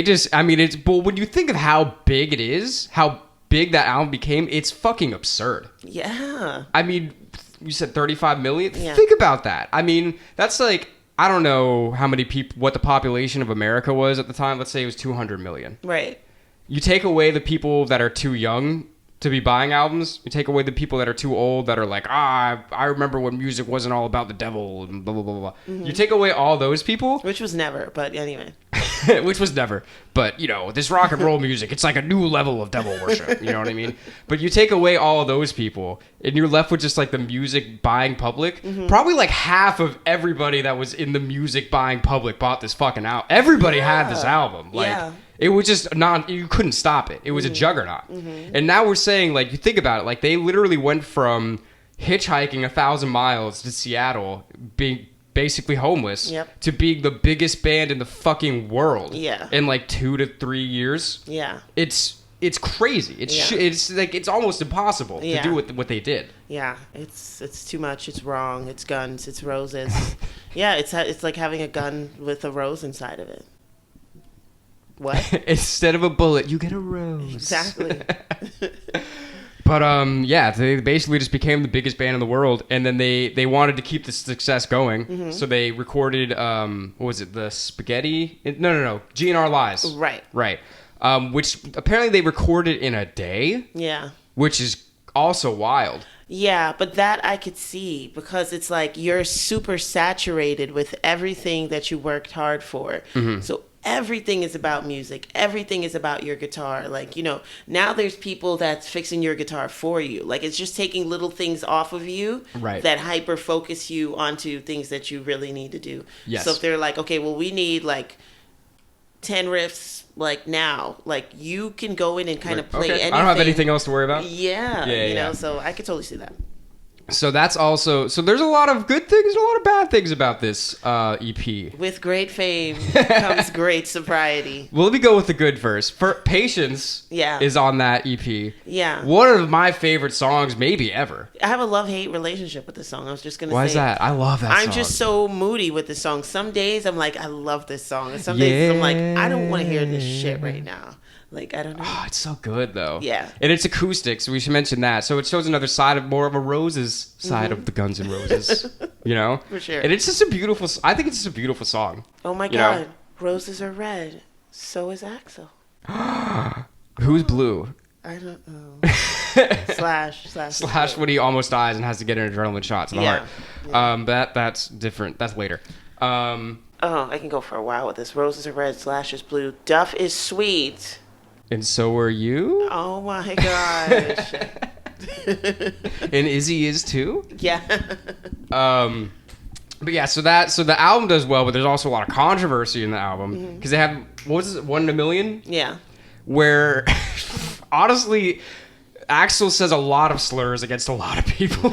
S1: when you think of how big it is, how big that album became, it's fucking absurd.
S2: Yeah.
S1: I mean, you said 35 million?
S2: Yeah.
S1: Think about that. I mean, that's like, I don't know how many people, what the population of America was at the time. Let's say it was 200 million.
S2: Right.
S1: You take away the people that are too young to be buying albums, you take away the people that are too old that are like, I remember when music wasn't all about the devil and blah, blah, blah, blah. You take away all those people.
S2: Which was never, but anyway.
S1: Which was never. But, you know, this rock and roll music, it's like a new level of devil worship. You know what I mean? But you take away all of those people, and you're left with just like the music buying public. Probably like half of everybody that was in the music buying public bought this fucking album. Everybody had this album. Like, it was just you couldn't stop it. It was a juggernaut. And now we're saying, like, you think about it, like, they literally went from hitchhiking 1,000 miles to Seattle, being basically homeless, to being the biggest band in the fucking world in like 2 to 3 years. Yeah. It's crazy. It's like, it's almost impossible to do what they did.
S2: Yeah, it's too much. It's wrong. It's guns. It's roses. Yeah, it's like having a gun with a rose inside of it. What?
S1: Instead of a bullet, you get a rose.
S2: Exactly.
S1: But yeah, they basically just became the biggest band in the world, and then they wanted to keep the success going, so they recorded what was it, the Spaghetti? No, GNR Lies. Right. Which apparently they recorded in a day.
S2: Yeah. Which
S1: is also wild.
S2: Yeah, but that I could see, because it's like you're super saturated with everything that you worked hard for. So everything is about music. Everything is about your guitar. Like, now there's people that's fixing your guitar for you. Like, it's just taking little things off of you that hyper focus you onto things that you really need to do.
S1: Yes.
S2: So if they're like, okay, well, we need like 10 riffs like now, like you can go in and kind of play anything.
S1: I don't have anything else to worry about.
S2: Yeah, so I could totally see that.
S1: So that's also, so there's a lot of good things and a lot of bad things about this EP.
S2: With great fame comes great sobriety.
S1: Well, let me go with the good first. Patience is on that EP.
S2: Yeah.
S1: One of my favorite songs maybe ever.
S2: I have a love-hate relationship with this song. I was just going to say.
S1: Why is that? I love that song.
S2: I'm just so moody with this song. Some days I'm like, I love this song. And some days I'm like, I don't want to hear this shit right now. Like, I don't know.
S1: Oh, it's so good, though.
S2: Yeah.
S1: And it's acoustic, so we should mention that. So it shows another side of more of a Roses side of the Guns N' Roses,
S2: For sure.
S1: And it's just a beautiful, I think it's just a beautiful song.
S2: Oh my God. Roses are red. So is Axl.
S1: Who's blue?
S2: I don't know. Slash
S1: when he almost dies and has to get an adrenaline shot to the heart. Yeah. That's different. That's later.
S2: I can go for a while with this. Roses are red, Slash is blue. Duff is sweet.
S1: And so are you?
S2: Oh my gosh.
S1: And Izzy is too?
S2: Yeah.
S1: But yeah, so the album does well, but there's also a lot of controversy in the album. Because they have, what was it, 1 in a Million?
S2: Yeah.
S1: Where, honestly, Axl says a lot of slurs against a lot of people.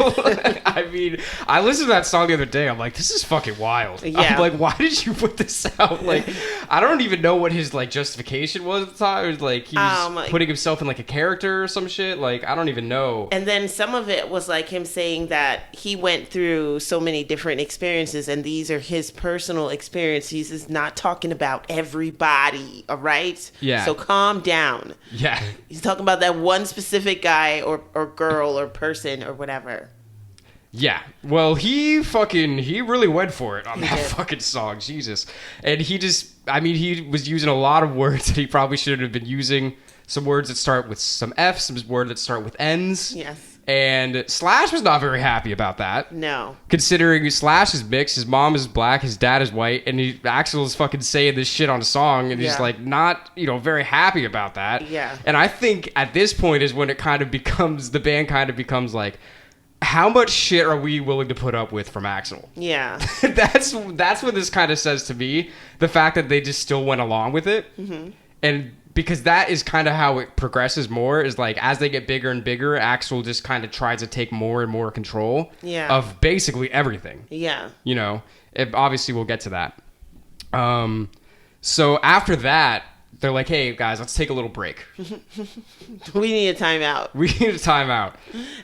S1: I mean, I listened to that song the other day. I'm like, this is fucking wild.
S2: Yeah.
S1: I'm like, why did you put this out? Like, I don't even know what his like justification was at the time. It was like he was putting himself in like a character or some shit. Like, I don't even know.
S2: And then some of it was like him saying that he went through so many different experiences, and these are his personal experiences. He's not talking about everybody. All right.
S1: Yeah.
S2: So calm down.
S1: Yeah.
S2: He's talking about that one specific guy or girl or person or whatever.
S1: Yeah. Well, he really went for it on that fucking song. Jesus. And he was using a lot of words that he probably shouldn't have been using. Some words that start with some F's, some words that start with N's.
S2: Yes.
S1: And Slash was not very happy about that.
S2: No.
S1: Considering Slash is mixed, his mom is black, his dad is white, and Axl is fucking saying this shit on a song, and he's like not, very happy about that.
S2: Yeah.
S1: And I think at this point is when the band kind of becomes like, how much shit are we willing to put up with from Axl?
S2: Yeah.
S1: That's what this kind of says to me. The fact that they just still went along with it. And because that is kind of how it progresses more, is like as they get bigger and bigger, Axl just kind of tries to take more and more control of basically everything.
S2: Yeah.
S1: Obviously we'll get to that. So after that, they're like, hey guys, let's take a little break.
S2: We need a timeout.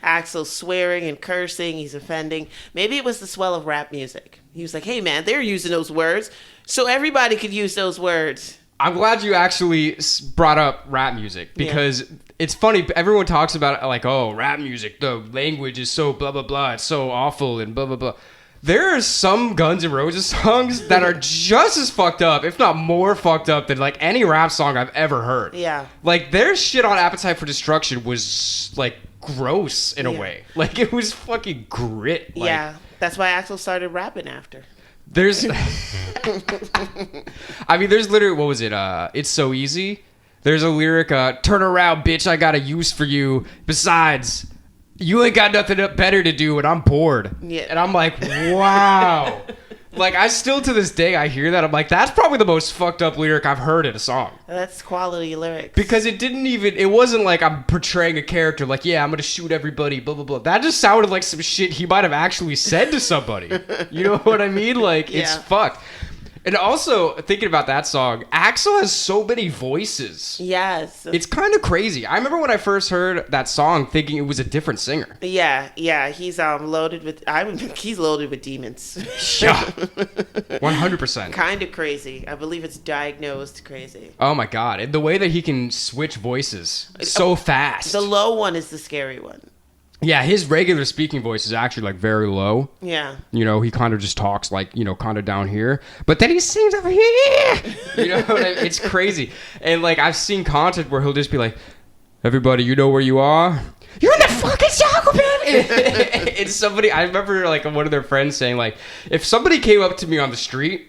S2: Axl's swearing and cursing. He's offending. Maybe it was the swell of rap music. He was like, hey man, they're using those words, so everybody could use those words.
S1: I'm glad you actually brought up rap music, because it's funny. Everyone talks about it like, oh, rap music, the language is so blah, blah, blah. It's so awful and blah, blah, blah. There are some Guns N' Roses songs that are just as fucked up, if not more fucked up than like any rap song I've ever heard.
S2: Yeah.
S1: Like their shit on Appetite for Destruction was like gross in a way. Like it was fucking grit. Like,
S2: yeah. That's why Axl started rapping after.
S1: There's there's literally, what was it? It's So Easy. There's a lyric, turn around, bitch, I got a use for you. Besides, you ain't got nothing better to do and I'm bored.
S2: Yeah.
S1: And I'm like, wow. Like, I still, to this day, I hear that. I'm like, that's probably the most fucked up lyric I've heard in a song.
S2: That's quality lyrics.
S1: Because it wasn't like I'm portraying a character like, yeah, I'm going to shoot everybody, blah, blah, blah. That just sounded like some shit he might have actually said to somebody. You know what I mean? Like, it's fucked. And also, thinking about that song, Axl has so many voices.
S2: Yes.
S1: It's kind of crazy. I remember when I first heard that song thinking it was a different singer.
S2: Yeah. He's loaded with he's loaded with demons.
S1: Yeah. 100%.
S2: Kind of crazy. I believe it's diagnosed crazy.
S1: Oh my god. And the way that he can switch voices so fast.
S2: The low one is the scary one.
S1: Yeah, his regular speaking voice is actually like very low.
S2: Yeah.
S1: You know, he kind of just talks like, you know, kind of down here. But then he sings over here. You know what I mean? It's crazy. And like I've seen content where he'll just be like, everybody, you know where you are? You're in the fucking circle, baby. It's somebody, I remember like one of their friends saying like, if somebody came up to me on the street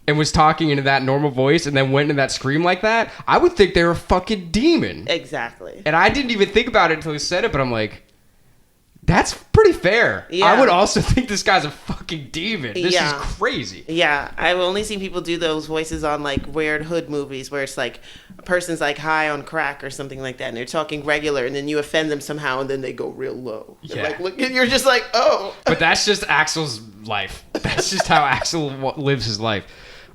S1: and was talking into that normal voice and then went into that scream like that, I would think they were a fucking demon.
S2: Exactly.
S1: And I didn't even think about it until he said it, but I'm like, that's pretty fair.
S2: Yeah.
S1: I would also think this guy's a fucking demon. This is crazy.
S2: Yeah, I've only seen people do those voices on like weird hood movies where it's like a person's like high on crack or something like that, and they're talking regular, and then you offend them somehow, and then they go real low. Yeah. Like, look, and you're just like, oh.
S1: But that's just Axl's life. That's just how Axl lives his life.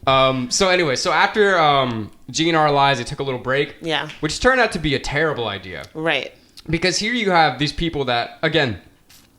S1: So anyway, so after GNR Lies, they took a little break.
S2: Yeah.
S1: Which turned out to be a terrible idea.
S2: Right.
S1: Because here you have these people that, again,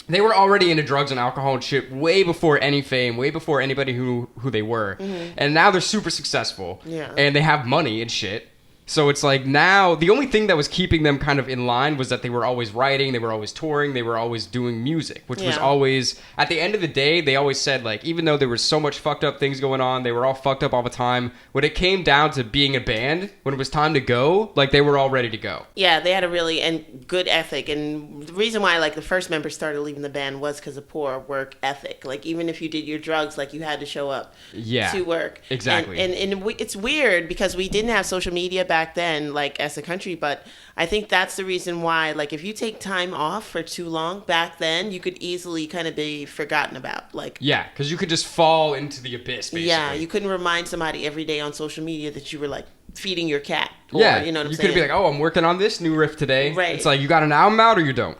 S1: they were already into drugs and alcohol and shit way before any fame, way before anybody who they were. Mm-hmm. And now they're super successful. Yeah. And they have money and shit. So it's like now the only thing that was keeping them kind of in line was that they were always writing, they were always touring, they were always doing music, which was always, at the end of the day, they always said like, even though there was so much fucked up things going on, they were all fucked up all the time. When it came down to being a band, when it was time to go, like they were all ready to go. Yeah,
S2: they had a really good ethic. And the reason why like the first members started leaving the band was because of poor work ethic. Like even if you did your drugs, like you had to show up to work.
S1: Exactly.
S2: And it's weird because we didn't have social media back then, like as a country, but I think that's the reason why, like if you take time off for too long back then, you could easily kind of be forgotten about. Like
S1: because you could just fall into the abyss, basically.
S2: Yeah, you couldn't remind somebody every day on social media that you were like feeding your cat. Or, you know what I'm saying?
S1: You could be like, oh, I'm working on this new riff today.
S2: Right.
S1: It's like, you got an album out or you don't?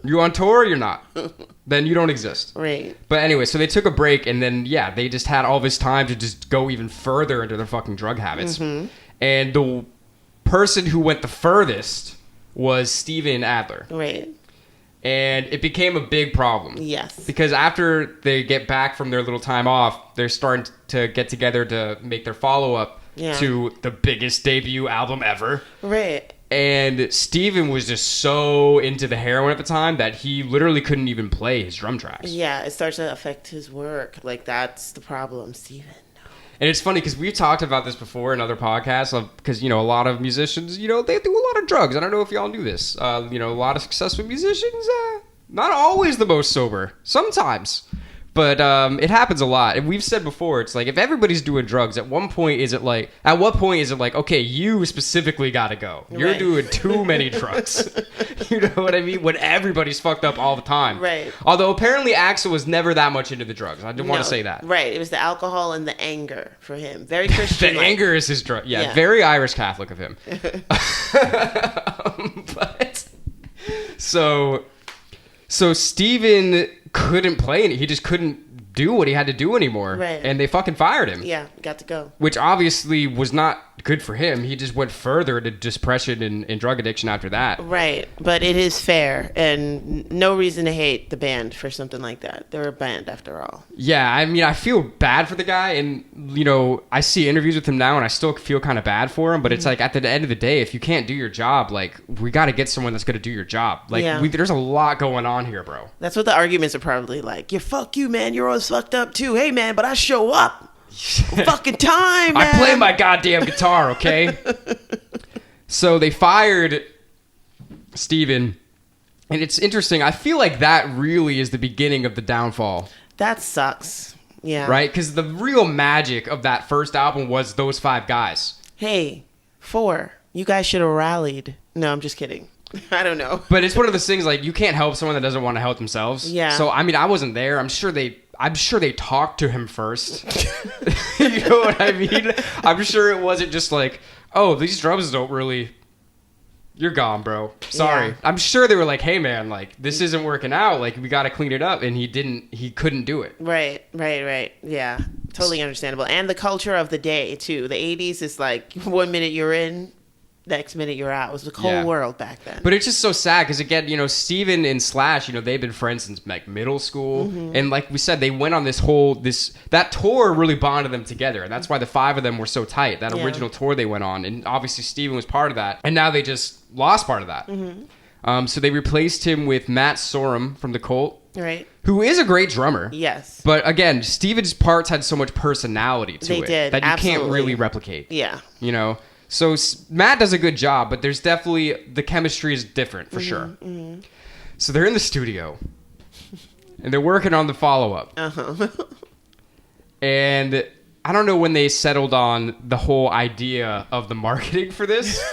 S1: You on tour or you're not? Then you don't exist.
S2: Right.
S1: But anyway, so they took a break and then, they just had all this time to just go even further into their fucking drug habits. Mm-hmm. And the person who went the furthest was Steven Adler.
S2: Right.
S1: And it became a big problem.
S2: Yes.
S1: Because after they get back from their little time off, they're starting to get together to make their follow-up to the biggest debut album ever.
S2: Right.
S1: And Steven was just so into the heroin at the time that he literally couldn't even play his drum tracks.
S2: Yeah, it starts to affect his work. Like, that's the problem, Steven.
S1: And it's funny because we've talked about this before in other podcasts because, a lot of musicians, they do a lot of drugs. I don't know if y'all knew this. A lot of successful musicians, not always the most sober. Sometimes. But it happens a lot. And we've said before, it's like, if everybody's doing drugs, at what point is it like, okay, you specifically got to go. You're doing too many drugs. You know what I mean? When everybody's fucked up all the time.
S2: Right.
S1: Although apparently Axl was never that much into the drugs. I didn't want to say that.
S2: Right. It was the alcohol and the anger for him. Very Christian.
S1: The anger is his drug. Yeah, very Irish Catholic of him. So Steven couldn't play it. He just couldn't do what he had to do anymore.
S2: Right.
S1: And they fucking fired him.
S2: Yeah, got to go.
S1: Which obviously was not good for him. He just went further to depression and drug addiction after that.
S2: Right. But it is fair. And no reason to hate the band for something like that. They're a band after all.
S1: Yeah, I mean, I feel bad for the guy. And, I see interviews with him now and I still feel kind of bad for him. But it's like, at the end of the day, if you can't do your job, like, we got to get someone that's going to do your job. Like, there's a lot going on here, bro.
S2: That's what the arguments are probably like. Fuck you, man. You're always fucked up too. Hey, man, but I show up. Fucking time, man.
S1: I play my goddamn guitar, okay? So they fired Steven. And it's interesting. I feel like that really is the beginning of the downfall.
S2: That sucks. Yeah.
S1: Right? Because the real magic of that first album was those 5 guys.
S2: Hey, 4. You guys should have rallied. No, I'm just kidding. I don't know.
S1: But it's one of those things like you can't help someone that doesn't want to help themselves.
S2: Yeah.
S1: So, I mean, I wasn't there. I'm sure they talked to him first. You know what I mean? I'm sure it wasn't just like, oh, these drums don't really... You're gone, bro. Sorry. Yeah. I'm sure they were like, hey, man, like, this isn't working out. Like, we got to clean it up. And he couldn't do it.
S2: Right. Yeah. Totally understandable. And the culture of the day, too. The 80s is like 1 minute you're in, next minute you're out. It was the whole world back then.
S1: But it's just so sad because, again, you know, Steven and Slash, you know, they've been friends since like middle school. And like we said, they went on that tour really bonded them together. And that's why the 5 of them were so tight. That original tour they went on. And obviously Steven was part of that. And now they just lost part of that. So they replaced him with Matt Sorum from The Cult.
S2: Right.
S1: Who is a great drummer.
S2: Yes.
S1: But again, Steven's parts had so much personality to it that you can't really replicate.
S2: Yeah.
S1: You know? So Matt does a good job, but there's definitely, the chemistry is different for sure. So they're in the studio and they're working on the follow-up. And I don't know when they settled on the whole idea of the marketing for this,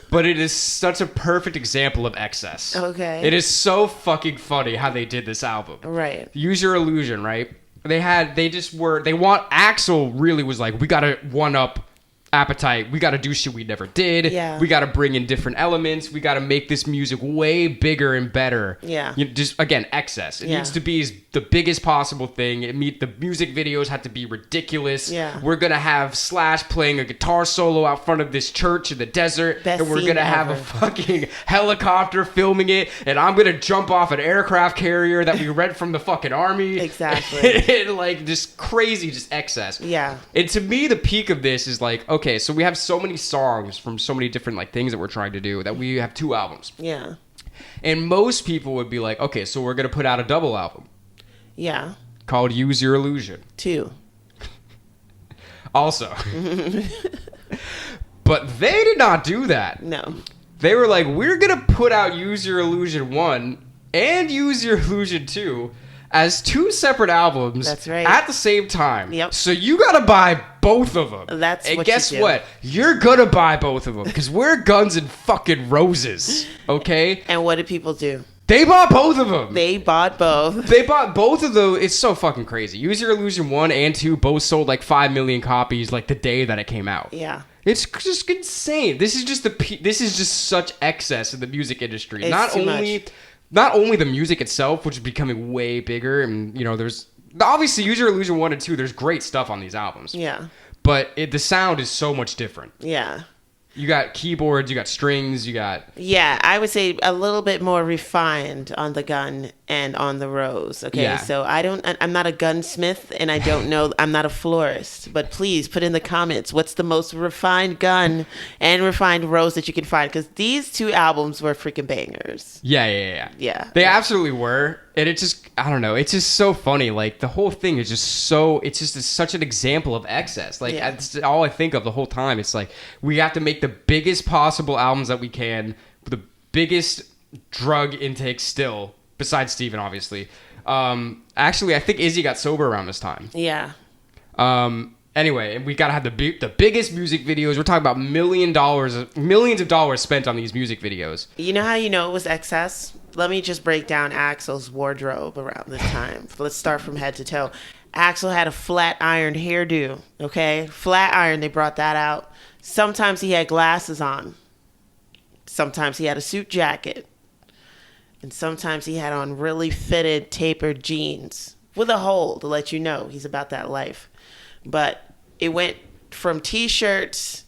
S1: but it is such a perfect example of excess.
S2: Okay.
S1: It is so fucking funny how they did this album.
S2: Right.
S1: Use Your Illusion, right? Axl really was like, we gotta one up Appetite. We gotta do shit we never did.
S2: Yeah.
S1: We gotta bring in different elements. We gotta make this music way bigger and better.
S2: Yeah.
S1: You know, just, again, excess. It needs to be the biggest possible thing. The music videos have to be ridiculous.
S2: Yeah.
S1: We're gonna have Slash playing a guitar solo out front of this church in the desert.
S2: Best
S1: and we're
S2: scene
S1: gonna have
S2: ever.
S1: a fucking helicopter filming it. And I'm gonna jump off an aircraft carrier that we rent from the fucking army.
S2: Exactly.
S1: And like, just crazy, just excess.
S2: Yeah.
S1: And to me, the peak of this is like, okay, so we have so many songs from so many different like things that we're trying to do that we have 2 albums.
S2: Yeah.
S1: And most people would be like, okay, so we're gonna put out a double album.
S2: Yeah.
S1: Called Use Your Illusion.
S2: 2.
S1: Also. But they did not do that.
S2: No.
S1: They were like, we're gonna put out Use Your Illusion 1 and Use Your Illusion 2 as 2 separate albums.
S2: That's right.
S1: At the same time.
S2: Yep.
S1: So you gotta buy both of them.
S2: That's
S1: and
S2: what
S1: guess
S2: you do.
S1: what? You're gonna buy both of them because we're Guns and fucking Roses. Okay?
S2: And what did people do?
S1: They bought both of them.
S2: They bought both.
S1: They bought both of those. It's so fucking crazy. Use Your Illusion 1 and 2 both sold like 5 million copies like the day that it came out.
S2: Yeah.
S1: It's just insane. This is just this is just such excess in the music industry.
S2: It's
S1: not
S2: too
S1: only the music itself, which is becoming way bigger, and you know, there's obviously Use Your Illusion 1 and 2, there's great stuff on these albums.
S2: Yeah.
S1: But the sound is so much different.
S2: Yeah.
S1: You got keyboards, you got strings, you got...
S2: Yeah, I would say a little bit more refined on the gun and on the rose. Okay,
S1: Yeah.
S2: so I'm not a gunsmith and I don't know, I'm not a florist, but please put in the comments, what's the most refined gun and refined rose that you can find? Because these 2 albums were freaking bangers.
S1: Yeah.
S2: Yeah.
S1: They absolutely were. And it just, I don't know, it's just so funny. Like, the whole thing is just so, it's just such an example of excess. Like, that's all I think of the whole time. It's like, we have to make the biggest possible albums that we can, with the biggest drug intake still, besides Steven, obviously. Actually, I think Izzy got sober around this time.
S2: Yeah.
S1: Anyway, and we gotta have the biggest music videos. We're talking about millions of dollars spent on these music videos.
S2: You know how you know it was excess? Let me just break down Axl's wardrobe around this time. Let's start from head to toe. Axl had a flat ironed hairdo, okay? Flat iron, they brought that out. Sometimes he had glasses on. Sometimes he had a suit jacket. And sometimes he had on really fitted, tapered jeans with a hole to let you know he's about that life. But it went from T-shirts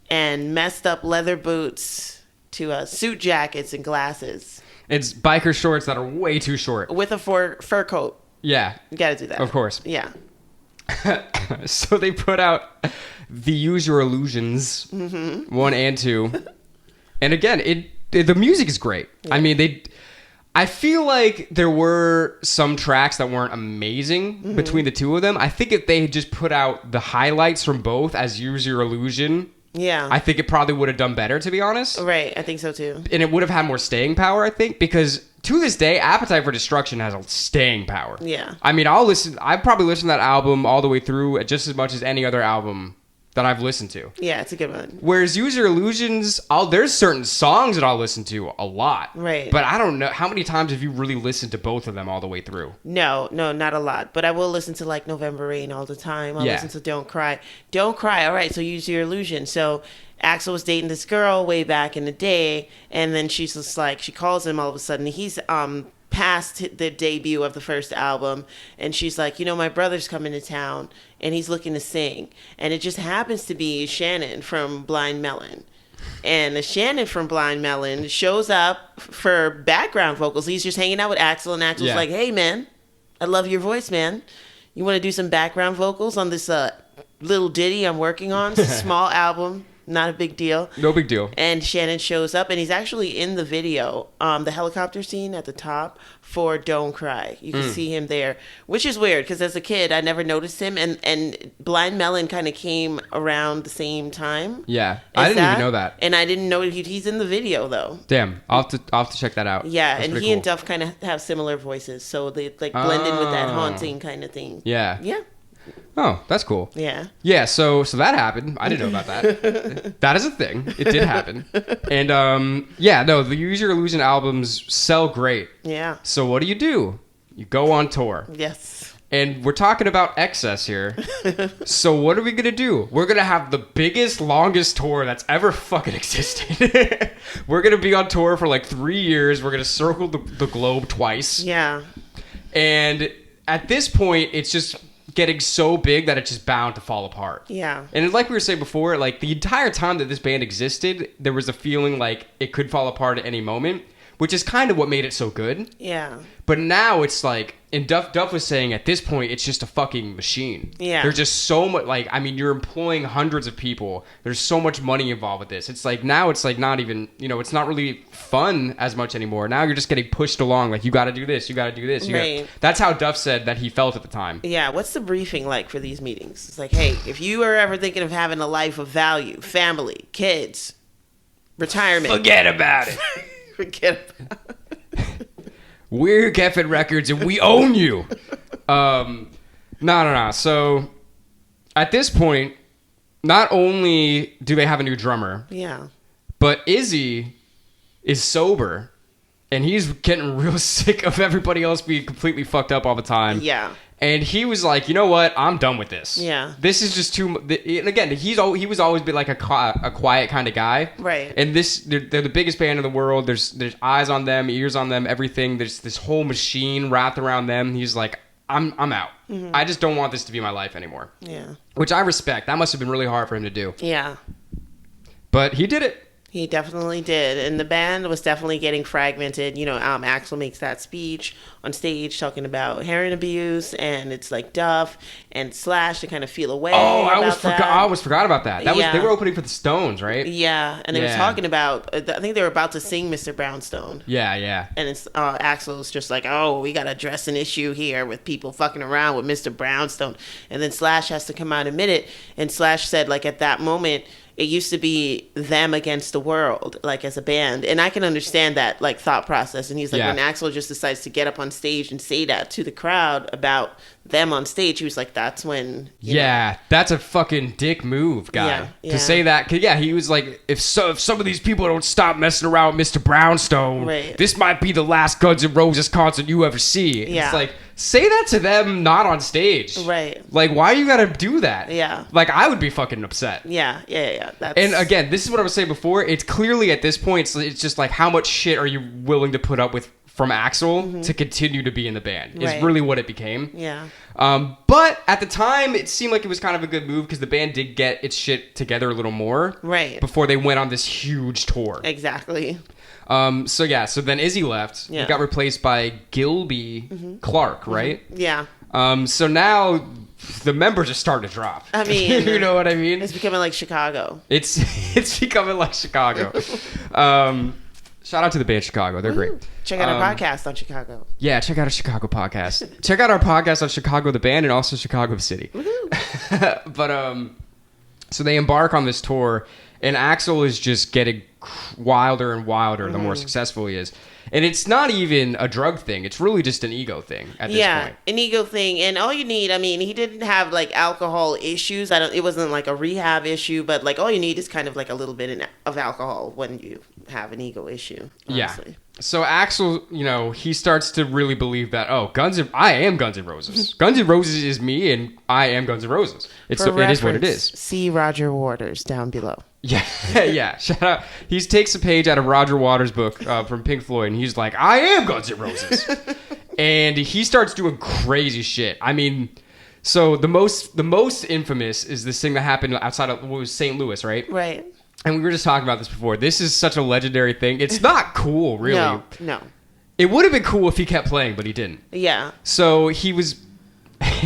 S2: and messed up leather boots to suit jackets and glasses.
S1: It's biker shorts that are way too short.
S2: With a fur coat.
S1: Yeah.
S2: You gotta do that.
S1: Of course.
S2: Yeah.
S1: So they put out the Use Your Illusions 1 and 2. And again, the music is great. Yeah. I mean, I feel like there were some tracks that weren't amazing between the 2 of them. I think if they had just put out the highlights from both as Use Your Illusion,
S2: yeah,
S1: I think it probably would have done better, to be honest.
S2: Right, I think so too.
S1: And it would have had more staying power, I think, because to this day, Appetite for Destruction has a staying power.
S2: Yeah.
S1: I mean, I've probably listened to that album all the way through just as much as any other album that I've listened to.
S2: Yeah, it's a good one.
S1: Whereas Use Your Illusions, there's certain songs that I'll listen to a lot.
S2: Right.
S1: But I don't know, how many times have you really listened to both of them all the way through?
S2: No, not a lot. But I will listen to like November Rain all the time. I'll listen to Don't Cry. Don't Cry, all right, so Use Your Illusion. So Axl was dating this girl way back in the day, and then she's just like, she calls him all of a sudden. He's past the debut of the first album, and she's like, my brother's coming to town and he's looking to sing, and it just happens to be Shannon from Blind Melon. And the Shannon from Blind Melon shows up for background vocals. He's just hanging out with Axl, and Axl's like, hey man, I love your voice, man. You want to do some background vocals on this little ditty I'm working on? It's a small album. Not a big deal.
S1: No big deal.
S2: And Shannon shows up, and he's actually in the video, the helicopter scene at the top for Don't Cry. You can see him there, which is weird because as a kid, I never noticed him. And Blind Melon kind of came around the same time.
S1: Yeah, I didn't even know that.
S2: And I didn't know he's in the video, though.
S1: Damn, I'll have to check that out.
S2: Yeah, that's and he cool. And Duff kind of have similar voices, so they like blend in with that haunting kind of thing.
S1: Yeah.
S2: Yeah.
S1: Oh, that's cool.
S2: Yeah.
S1: Yeah, so that happened. I didn't know about that. That is a thing. It did happen. And the Use Your Illusion albums sell great.
S2: Yeah.
S1: So what do? You go on tour.
S2: Yes.
S1: And we're talking about excess here. So what are we going to do? We're going to have the biggest, longest tour that's ever fucking existed. We're going to be on tour for like 3 years. We're going to circle the globe twice.
S2: Yeah.
S1: And at this point, it's just getting so big that it's just bound to fall apart.
S2: Yeah.
S1: And like we were saying before, like the entire time that this band existed, there was a feeling like it could fall apart at any moment, which is kind of what made it so good.
S2: Yeah.
S1: But now it's like, and Duff was saying at this point, it's just a fucking machine.
S2: Yeah.
S1: There's just so much, like, I mean, you're employing hundreds of people. There's so much money involved with this. It's like, now it's like not even, it's not really fun as much anymore. Now you're just getting pushed along. Like, you got to do this. You got to do this.
S2: Right.
S1: That's how Duff said that he felt at the time.
S2: Yeah. What's the briefing like for these meetings? It's like, hey, if you are ever thinking of having a life of value, family, kids, retirement.
S1: Forget about it.
S2: Forget about it.
S1: We're Geffen Records and we own you. No. So at this point, not only do they have a new drummer,
S2: yeah,
S1: but Izzy is sober and he's getting real sick of everybody else being completely fucked up all the time.
S2: Yeah.
S1: And he was like, you know what? I'm done with this.
S2: Yeah.
S1: This is just too... And again, he was always been like a quiet kind of guy.
S2: Right.
S1: And they're the biggest band in the world. There's eyes on them, ears on them, everything. There's this whole machine wrapped around them. He's like, I'm out. Mm-hmm. I just don't want this to be my life anymore.
S2: Yeah.
S1: Which I respect. That must have been really hard for him to do.
S2: Yeah.
S1: But he did it.
S2: He definitely did. And the band was definitely getting fragmented. Axl makes that speech on stage talking about heroin abuse, and it's like Duff and Slash to kind of feel away.
S1: Oh, I almost forgot about that. They were opening for the Stones, right?
S2: Yeah. And they were talking about, I think they were about to sing Mr. Brownstone.
S1: Yeah.
S2: And it's Axl's just like, oh, we got to address an issue here with people fucking around with Mr. Brownstone. And then Slash has to come out and admit it. And Slash said, like, at that moment, it used to be them against the world, like as a band. And I can understand that like thought process. And he's like, when Axl just decides to get up on stage and say that to the crowd about them on stage, he was like, that's when...
S1: that's a fucking dick move, guy.
S2: Yeah.
S1: To say that. Cause he was like, if some of these people don't stop messing around with Mr. Brownstone, this might be the last Guns N' Roses concert you ever see.
S2: Yeah.
S1: It's like, say that to them not on stage.
S2: Right.
S1: Like, why you gotta do that?
S2: Yeah.
S1: Like, I would be fucking upset.
S2: Yeah.
S1: And again, this is what I was saying before. It's clearly at this point, it's just like, how much shit are you willing to put up with from Axl to continue to be in the band? Is really what it became.
S2: Yeah.
S1: But at the time, it seemed like it was kind of a good move because the band did get its shit together a little more.
S2: Right.
S1: Before they went on this huge tour.
S2: Exactly.
S1: So then Izzy left.
S2: Yeah.
S1: He got replaced by Gilby Clark, right?
S2: Yeah.
S1: So now the members are starting to drop.
S2: I mean,
S1: you know what I mean?
S2: It's becoming like Chicago.
S1: It's becoming like Chicago. Shout out to the band Chicago. They're great.
S2: Check out our podcast on Chicago.
S1: Yeah, check out our Chicago podcast. Check out our podcast on Chicago the band and also Chicago the city. But so they embark on this tour, and Axl is just getting wilder and wilder the more successful he is. And it's not even a drug thing. It's really just an ego thing at this point.
S2: Yeah, an ego thing. And all you need, I mean, he didn't have like alcohol issues. It wasn't like a rehab issue, but like all you need is kind of like a little bit of alcohol when you have an ego issue. Honestly.
S1: Yeah. So Axl, he starts to really believe that, I am Guns N' Roses. Guns N' Roses is me, and I am Guns N' Roses. It is what it is.
S2: See Roger Waters down below.
S1: Yeah, yeah. Shout out. He takes a page out of Roger Waters' book from Pink Floyd, and he's like, I am Guns N' Roses. And he starts doing crazy shit. I mean, so the most infamous is this thing that happened outside of what was St. Louis, right?
S2: Right.
S1: And we were just talking about this before. This is such a legendary thing. It's not cool, really.
S2: No.
S1: It would have been cool if he kept playing, but he didn't.
S2: Yeah.
S1: So he was...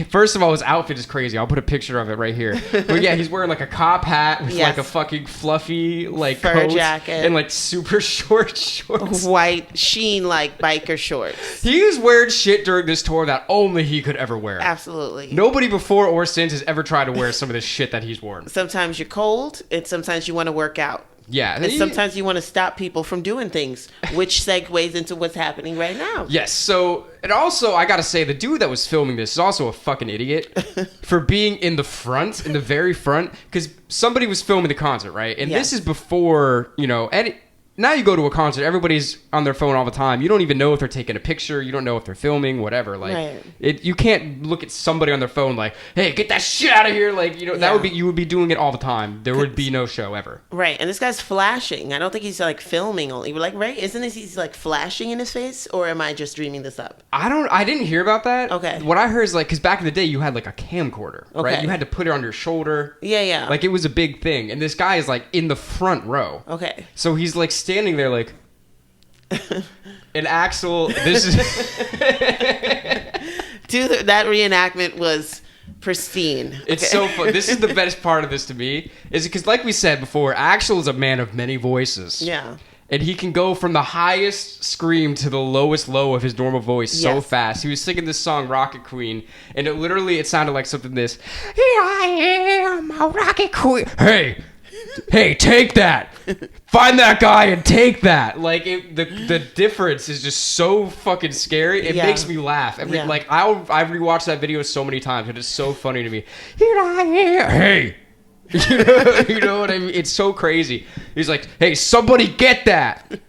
S1: First of all, his outfit is crazy. I'll put a picture of it right here. But yeah, he's wearing like a cop hat with like a fucking fluffy like
S2: fur
S1: coat
S2: jacket
S1: and like super short shorts.
S2: White sheen like biker shorts.
S1: He was wearing shit during this tour that only he could ever wear.
S2: Absolutely.
S1: Nobody before or since has ever tried to wear some of this shit that he's worn.
S2: Sometimes you're cold and sometimes you want to work out.
S1: Yeah.
S2: And sometimes you want to stop people from doing things, which segues into what's happening right now.
S1: Yes. So, and also, I gotta say, the dude that was filming this is also a fucking idiot for being in the front, in the very front, because somebody was filming the concert, right? And this is before, now you go to a concert, everybody's on their phone all the time. You don't even know if they're taking a picture. You don't know if they're filming, whatever. Like, you can't look at somebody on their phone like, hey, get that shit out of here. Like, that would be, you would be doing it all the time. There would be no show ever.
S2: Right. And this guy's flashing. I don't think he's like filming only. We're like, right? Isn't this, he's like flashing in his face? Or am I just dreaming this up?
S1: I didn't hear about that.
S2: Okay.
S1: What I heard is like, because back in the day, you had like a camcorder, right? You had to put it on your shoulder.
S2: Yeah.
S1: Like, it was a big thing. And this guy is like in the front row.
S2: Okay.
S1: So he's like standing there like, and Axl, this is...
S2: Dude, that reenactment was pristine.
S1: It's so fun. This is the best part of this to me, is because like we said before, Axl is a man of many voices.
S2: Yeah.
S1: And he can go from the highest scream to the lowest low of his normal voice so fast. He was singing this song, Rocket Queen, and it sounded like something this, here I am, a Rocket Queen. Hey, take that. Find that guy and take that. Like, the difference is just so fucking scary. It makes me laugh. Like, I've rewatched that video so many times. It is so funny to me. Here I am. Hey. You know what I mean? It's so crazy. He's like, hey, somebody get that.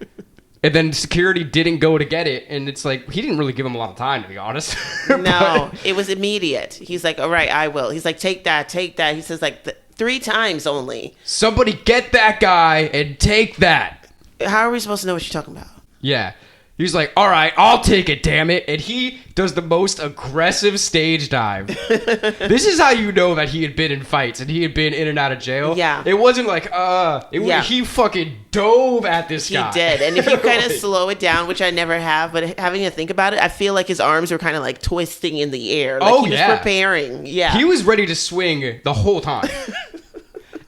S1: And then security didn't go to get it. And it's like, he didn't really give him a lot of time, to be honest.
S2: No, it was immediate. He's like, all right, I will. He's like, take that. He says like 3 times only.
S1: Somebody get that guy and take that.
S2: How are we supposed to know what you're talking about?
S1: Yeah. He's like, all right, I'll take it, damn it. And he does the most aggressive stage dive. This is how you know that he had been in fights and he had been in and out of jail.
S2: Yeah.
S1: It wasn't like, he fucking dove at this guy.
S2: He did. And if you kind of slow it down, which I never have, but having to think about it, I feel like his arms were kind of like twisting in the air. Like he was preparing. Yeah.
S1: He was ready to swing the whole time.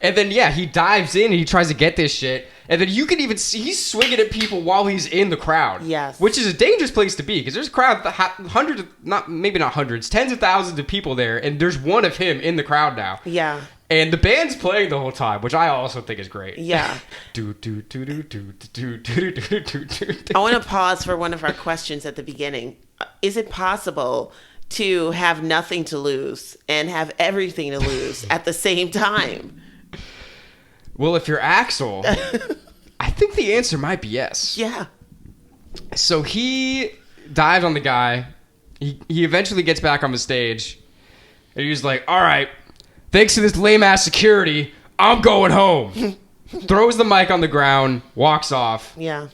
S1: And then, he dives in and he tries to get this shit. And then you can even see he's swinging at people while he's in the crowd.
S2: Yes.
S1: Which is a dangerous place to be because there's a crowd, hundreds, maybe not hundreds, tens of thousands of people there. And there's one of him in the crowd now.
S2: Yeah.
S1: And the band's playing the whole time, which I also think is great.
S2: Yeah. I want to pause for one of our questions at the beginning. Is it possible to have nothing to lose and have everything to lose at the same time?
S1: Well, if you're Axl, I think the answer might be yes.
S2: Yeah.
S1: So he dives on the guy. He eventually gets back on the stage. And he's like, all right, thanks to this lame-ass security, I'm going home. Throws the mic on the ground, walks off.
S2: Yeah.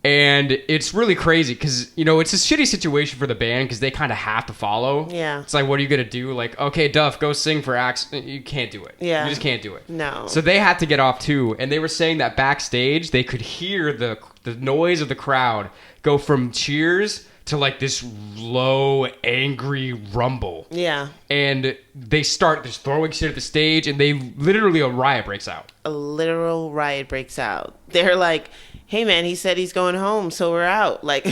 S1: And it's really crazy because, it's a shitty situation for the band because they kind of have to follow.
S2: Yeah.
S1: It's like, what are you going to do? Like, okay, Duff, go sing for Axl. You can't do it.
S2: Yeah.
S1: You just can't do it.
S2: No.
S1: So they had to get off too. And they were saying that backstage, they could hear the noise of the crowd go from cheers to like this low, angry rumble.
S2: Yeah.
S1: And they start just throwing shit at the stage and a riot breaks out.
S2: A literal riot breaks out. They're like, hey man, he said he's going home, so we're out. Like,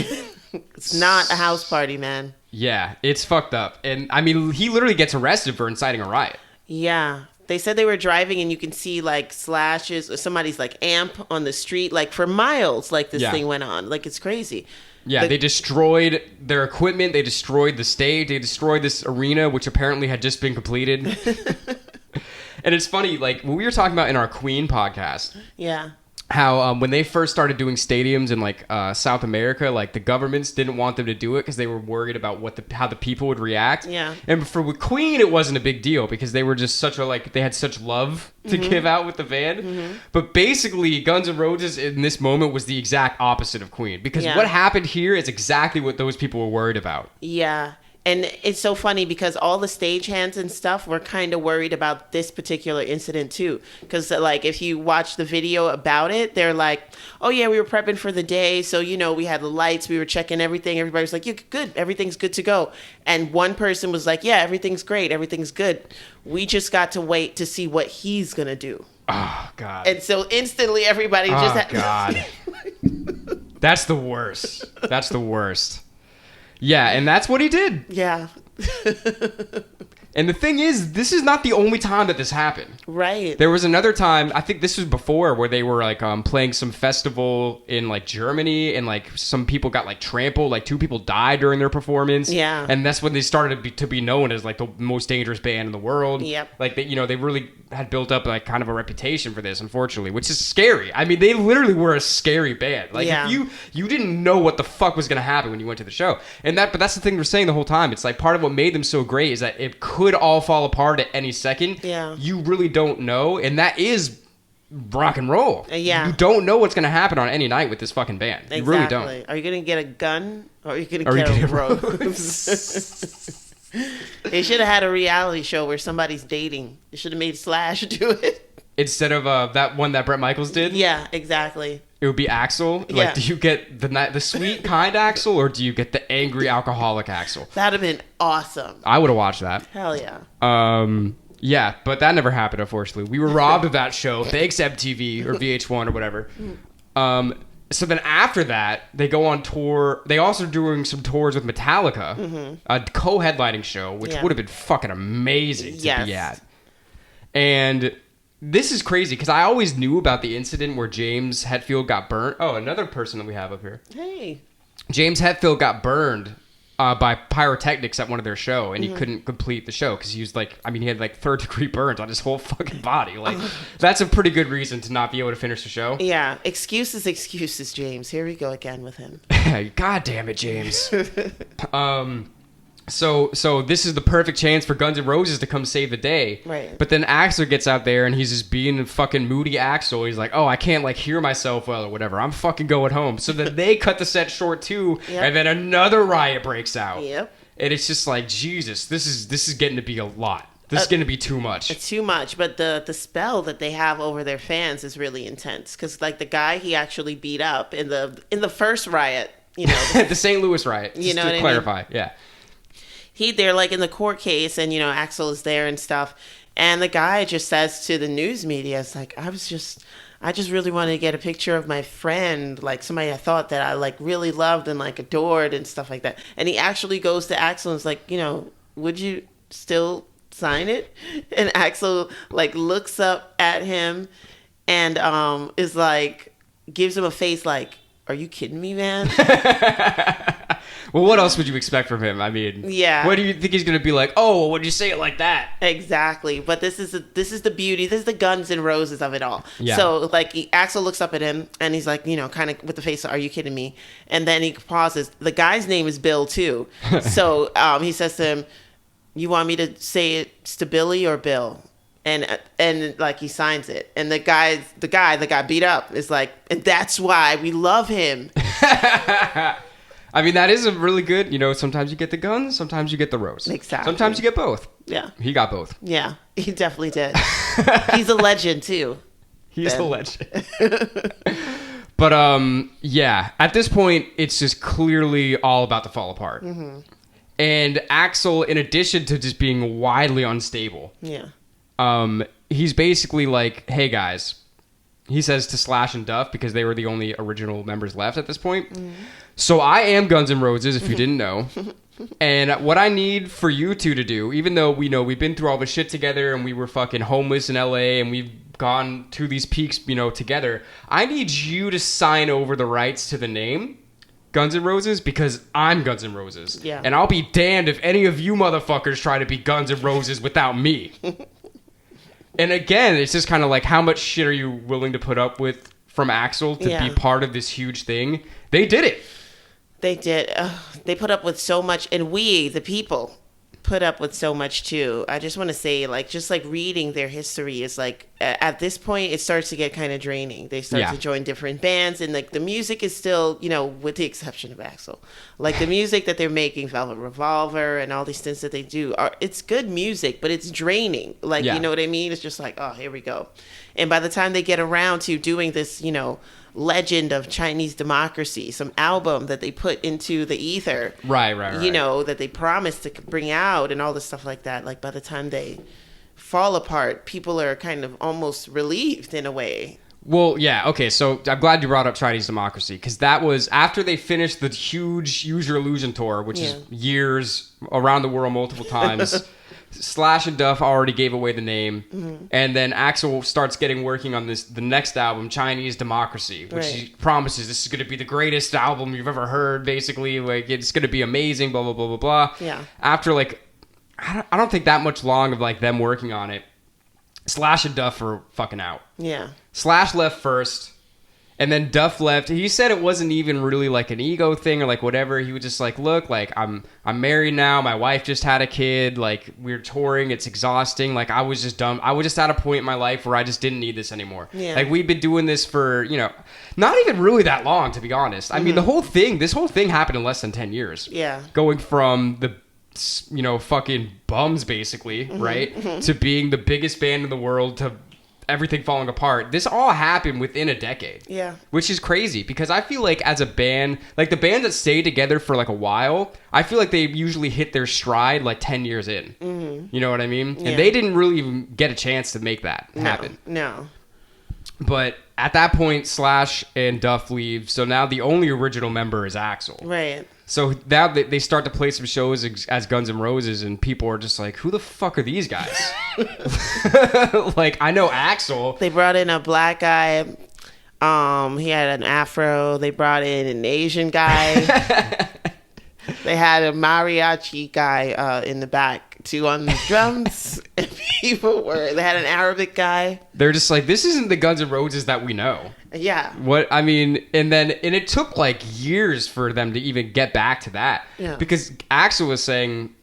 S2: it's not a house party, man.
S1: Yeah, it's fucked up. And I mean, he literally gets arrested for inciting a riot.
S2: Yeah. They said they were driving and you can see like slashes or somebody's like amp on the street, like for miles, like this thing went on. Like, it's crazy.
S1: Yeah, they destroyed their equipment. They destroyed the stage. They destroyed this arena, which apparently had just been completed. And it's funny, like, when we were talking about in our Queen podcast.
S2: Yeah.
S1: how when they first started doing stadiums in like South America, like the governments didn't want them to do it because they were worried about how the people would react.
S2: Yeah.
S1: And with Queen, it wasn't a big deal because they were just they had such love to give out with the band. But basically, Guns N' Roses in this moment was the exact opposite of Queen, because what happened here is exactly what those people were worried about.
S2: Yeah. And it's so funny because all the stagehands and stuff were kind of worried about this particular incident too. Because like if you watch the video about it, they're like, oh yeah, we were prepping for the day. So, you know, we had the lights, we were checking everything. Everybody was like, yeah, good. Everything's good to go. And one person was like, yeah, everything's great. Everything's good. We just got to wait to see what he's going to do.
S1: Oh, God.
S2: And so instantly everybody just
S1: God. That's the worst. That's the worst. Yeah, and that's what he did.
S2: Yeah.
S1: And the thing is, this is not the only time that this happened.
S2: Right.
S1: There was another time, I think this was before, where they were like playing some festival in like Germany, and like some people got like trampled, like 2 people died during their performance.
S2: Yeah.
S1: And that's when they started to be known as like the most dangerous band in the world.
S2: Yep.
S1: Like they really had built up like kind of a reputation for this, unfortunately, which is scary. I mean, they literally were a scary band. Like if you didn't know what the fuck was going to happen when you went to the show. But that's the thing we're saying the whole time. It's like part of what made them so great is that it could all fall apart at any second.
S2: Yeah.
S1: You really don't know, and that is rock and roll.
S2: Yeah.
S1: You don't know what's going to happen on any night with this fucking band.
S2: Exactly.
S1: You really don't.
S2: Are you going to get a gun or are you going to get a rose? They should have had a reality show where somebody's dating. They should have made Slash do it.
S1: Instead of that one that Bret Michaels did?
S2: Yeah, exactly.
S1: It would be Axl.
S2: Yeah.
S1: Like, do you get the sweet, kind Axl, or do you get the angry, alcoholic Axl?
S2: That'd have been awesome.
S1: I would have watched that.
S2: Hell yeah.
S1: Yeah, but that never happened, unfortunately. We were robbed of that show. Thanks, MTV or VH1 or whatever. So then after that, they go on tour. They also doing some tours with Metallica, a co-headlining show, which would have been fucking amazing to be at. And this is crazy because I always knew about the incident where James Hetfield got burnt. Oh, another person that we have up here.
S2: Hey.
S1: James Hetfield got burned by pyrotechnics at one of their show, and he couldn't complete the show because he was like, I mean, he had like 3rd-degree burns on his whole fucking body. Like, that's a pretty good reason to not be able to finish the show.
S2: Yeah, excuses, James. Here we go again with him.
S1: God damn it, James. So this is the perfect chance for Guns N' Roses to come save the day.
S2: Right.
S1: But then Axl gets out there and he's just being fucking moody Axl. He's like, oh, I can't like hear myself well or whatever. I'm fucking going home. So then they cut the set short too, and then another riot breaks out.
S2: Yep.
S1: And it's just like, Jesus, this is getting to be a lot. This is going to be too much.
S2: It's too much, but the spell that they have over their fans is really intense. Because like the guy he actually beat up in the first riot, you know,
S1: the St. Louis riot.
S2: You know
S1: to
S2: what I
S1: clarify,
S2: mean?
S1: Yeah.
S2: They're like in the court case, and you know Axl is there and stuff, and the guy just says to the news media, "It's like I just really wanted to get a picture of my friend, like somebody I thought that I like really loved and like adored and stuff like that." And he actually goes to Axl and is like, you know, would you still sign it? And Axl like looks up at him and is like, gives him a face like, "Are you kidding me, man?"
S1: Well, what else would you expect from him? I mean, what do you think he's going to be like? Oh, well, would you say it like that?
S2: Exactly. But this is the beauty. This is the Guns N' Roses of it all.
S1: Yeah.
S2: So, like, Axl looks up at him, and he's like, you know, kind of with the face, "Are you kidding me?" And then he pauses. The guy's name is Bill, too. So, he says to him, "You want me to say it Stability or Bill?" And like, he signs it. And the guy that got beat up is like, "And that's why we love him."
S1: I mean, that is a really good, you know, sometimes you get the guns, sometimes you get the rose.
S2: Exactly.
S1: Sometimes you get both.
S2: Yeah.
S1: He got both.
S2: Yeah, he definitely did. He's a legend, too.
S1: He's a legend. But, yeah, at this point, it's just clearly all about to fall apart. Mm-hmm. And Axl, in addition to just being widely unstable, he's basically like, hey, guys, he says to Slash and Duff, because they were the only original members left at this point. Mm-hmm. So I am Guns N' Roses, if you didn't know. And what I need for you two to do, even though we know we've been through all the shit together and we were fucking homeless in LA and we've gone to these peaks, you know, together, I need you to sign over the rights to the name Guns N' Roses, because I'm Guns N' Roses.
S2: Yeah.
S1: And I'll be damned if any of you motherfuckers try to be Guns N' Roses without me. And again, it's just kind of like, how much shit are you willing to put up with from Axl to be part of this huge thing. They did it.
S2: They did. They put up with so much, and we, the people, put up with so much too. I just want to say, like, just like reading their history is like, at this point, it starts to get kind of draining. They start to join different bands, and like the music is still, you know, with the exception of Axl, like the music that they're making, Velvet Revolver, and all these things that they do, it's good music, but it's draining. Like, you know what I mean? It's just like, oh, here we go. And by the time they get around to doing this, you know, Legend of Chinese Democracy, some album that they put into the ether, right, you know, that they promised to bring out, and all this stuff like that. Like, by the time they fall apart, people are kind of almost relieved in a way.
S1: Well, yeah, okay, so I'm glad you brought up Chinese Democracy, because that was after they finished the huge Use Your Illusion tour, which is years around the world multiple times. Slash and Duff already gave away the name, and then Axl starts working on the next album, Chinese Democracy, which he promises this is going to be the greatest album you've ever heard. Basically, like, it's going to be amazing. Blah blah blah blah blah. Yeah. After like, I don't think that much long of like them working on it, Slash and Duff are fucking out. Yeah. Slash left first. And then Duff left. He said it wasn't even really like an ego thing or like whatever. He was just like, look, like I'm married now. My wife just had a kid. Like, we're touring. It's exhausting. Like, I was just done. I was just at a point in my life where I just didn't need this anymore. Yeah. Like, we've been doing this for, you know, not even really that long, to be honest. I mean, this whole thing happened in less than 10 years. Yeah. Going from the, you know, fucking bums, basically, right? To being the biggest band in the world, to everything falling apart. This all happened within a decade. Yeah. Which is crazy, because I feel like as a band, like the bands that stay together for like a while, I feel like they usually hit their stride like 10 years in. You know what I mean? Yeah. And they didn't really even get a chance to make that happen. No. But at that point, Slash and Duff leave, so now the only original member is Axl. Right. So now they start to play some shows as Guns N' Roses, and people are just like, who the fuck are these guys? Like, I know Axl.
S2: They brought in a black guy. He had an afro. They brought in an Asian guy. They had a mariachi guy in the back, too, on the drums. And they had an Arabic guy.
S1: They're just like, this isn't the Guns N' Roses that we know. Yeah. What I mean, and it took like years for them to even get back to that. Yeah. Because Axl was saying,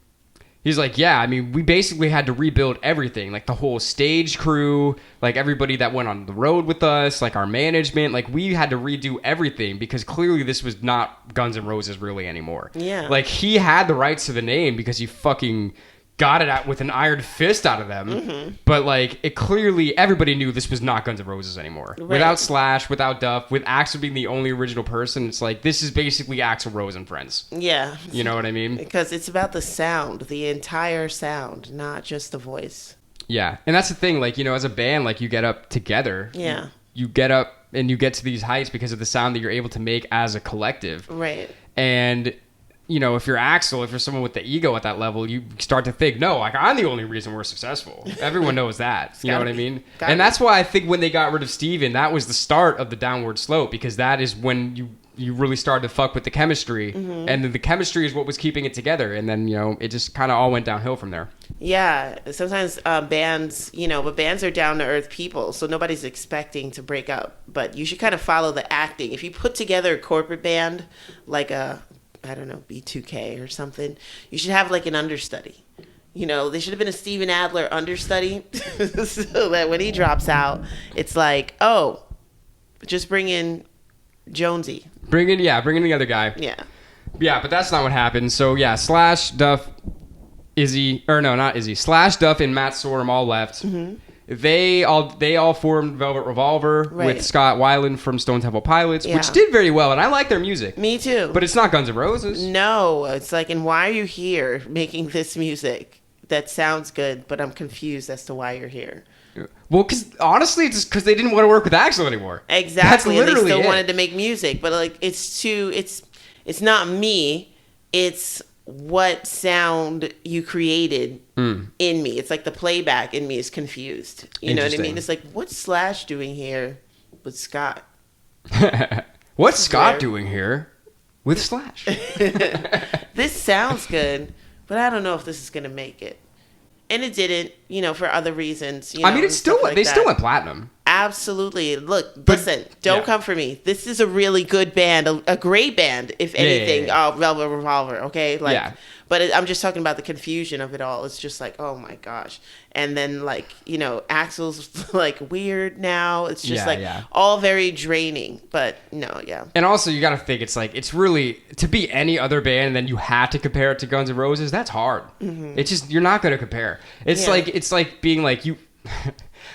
S1: he's like, yeah, I mean, we basically had to rebuild everything, like the whole stage crew, like everybody that went on the road with us, like our management, like we had to redo everything, because clearly this was not Guns N' Roses really anymore. Yeah. Like, he had the rights to the name because he fucking got it out with an iron fist out of them. But like, it clearly, everybody knew this was not Guns N' Roses anymore. Right. Without Slash, without Duff, with Axl being the only original person, it's like, this is basically Axl Rose and friends. Yeah. You know what I mean?
S2: Because it's about the sound, the entire sound, not just the voice.
S1: Yeah. And that's the thing, like, you know, as a band, like, you get up together. Yeah. You get up and you get to these heights because of the sound that you're able to make as a collective. Right. And, you know, if you're Axl, if you're someone with the ego at that level, you start to think, no, like, I'm the only reason we're successful. Everyone knows that. You know what I mean? And that's why I think when they got rid of Steven, that was the start of the downward slope, because that is when you really started to fuck with the chemistry. And then the chemistry is what was keeping it together. And then, you know, it just kind of all went downhill from there.
S2: Yeah. Sometimes bands, you know, but bands are down to earth people, so nobody's expecting to break up. But you should kind of follow the acting. If you put together a corporate band, like I don't know, B2K or something, you should have like an understudy. You know, they should have been a Steven Adler understudy so that when he drops out, it's like, oh, just bring in Jonesy.
S1: Bring in the other guy. Yeah. Yeah, but that's not what happened. So yeah, Slash, Duff, Slash, Duff, and Matt Sorum all left. They all formed Velvet Revolver with Scott Weiland from Stone Temple Pilots, which did very well, and I like their music.
S2: Me too.
S1: But it's not Guns N' Roses.
S2: No, it's like, and why are you here making this music that sounds good, but I'm confused as to why you're here.
S1: Well, because honestly, it's because they didn't want to work with Axl anymore.
S2: Exactly. That's literally and they still wanted to make music, but like, it's not me. It's what sound you created in me. It's like the playback in me is confused. You know what I mean? It's like, what's Slash doing here with Scott?
S1: What's Scott doing here with Slash?
S2: This sounds good, but I don't know if this is going to make it. And it didn't, you know, for other reasons. You know,
S1: I mean, it's still, they still went platinum.
S2: absolutely. Look, listen, don't come for me. This is a really good band, a great band, if anything. Velvet Revolver, okay? Like, but I'm just talking about the confusion of it all. It's just like, oh my gosh. And then, like, you know, Axl's like weird now. It's just all very draining. But no,
S1: And also, you got to think, it's like, it's really, to be any other band and then you have to compare it to Guns N' Roses, that's hard. It's just, you're not going to compare. It's like being like, you...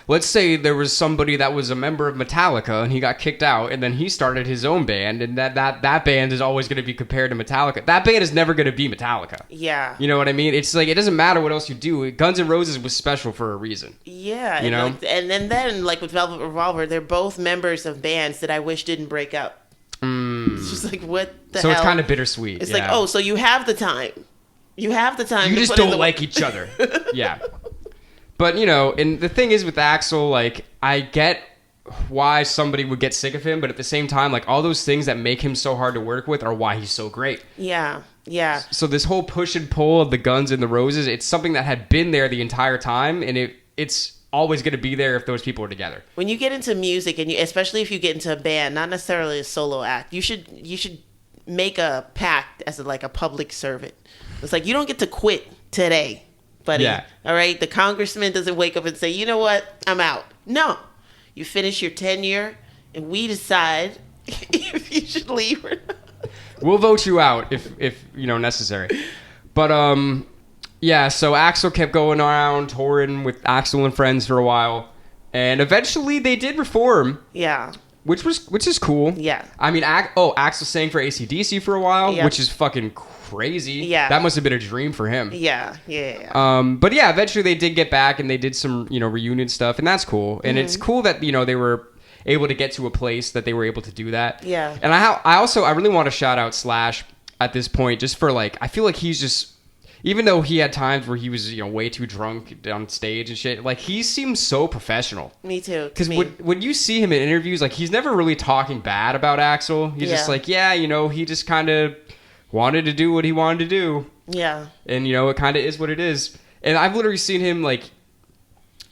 S1: Let's say there was somebody that was a member of Metallica and he got kicked out and then he started his own band, and that band is always going to be compared to Metallica. That band is never going to be Metallica.
S2: Yeah.
S1: You know what I mean? It's like, it doesn't matter what else you do. Guns N' Roses was special for a reason.
S2: Yeah.
S1: You know?
S2: Like, and then like with Velvet Revolver, they're both members of bands that I wish didn't break up. It's just like, what the hell?
S1: So it's kind of bittersweet.
S2: It's like, oh, so you have the time. You have the time.
S1: You just don't like each other. Yeah. But, you know, and the thing is with Axl, like, I get why somebody would get sick of him, but at the same time, like, all those things that make him so hard to work with are why he's so great.
S2: Yeah, yeah.
S1: So this whole push and pull of the Guns and the Roses, it's something that had been there the entire time, and it's always going to be there if those people are together. When
S2: you get into music, and especially if you get into a band, not necessarily a solo act, you should make a pact as a public servant. It's like, you don't get to quit today. Buddy. Yeah. All right. The congressman doesn't wake up and say, you know what? I'm out. No. You finish your tenure and we decide if you should leave or not.
S1: We'll vote you out if you know, necessary. But so Axl kept going around touring with Axl and Friends for a while, and eventually they did reform.
S2: Yeah.
S1: Which is cool.
S2: Yeah.
S1: I mean, Axl sang for AC/DC for a while, which is fucking crazy.
S2: Yeah.
S1: That must have been a dream for him.
S2: Yeah.
S1: But yeah, eventually they did get back and they did some, you know, reunion stuff, and that's cool. And it's cool that, you know, they were able to get to a place that they were able to do that.
S2: Yeah.
S1: And I really want to shout out Slash at this point, just for, like, I feel like he's just, even though he had times where he was, you know, way too drunk on stage and shit, like, he seems so professional.
S2: Me too.
S1: Because when you see him in interviews, like, he's never really talking bad about Axl. He's just like, yeah, you know, he just kind of wanted to do what he wanted to do.
S2: Yeah.
S1: And, you know, it kind of is what it is. And I've literally seen him, like,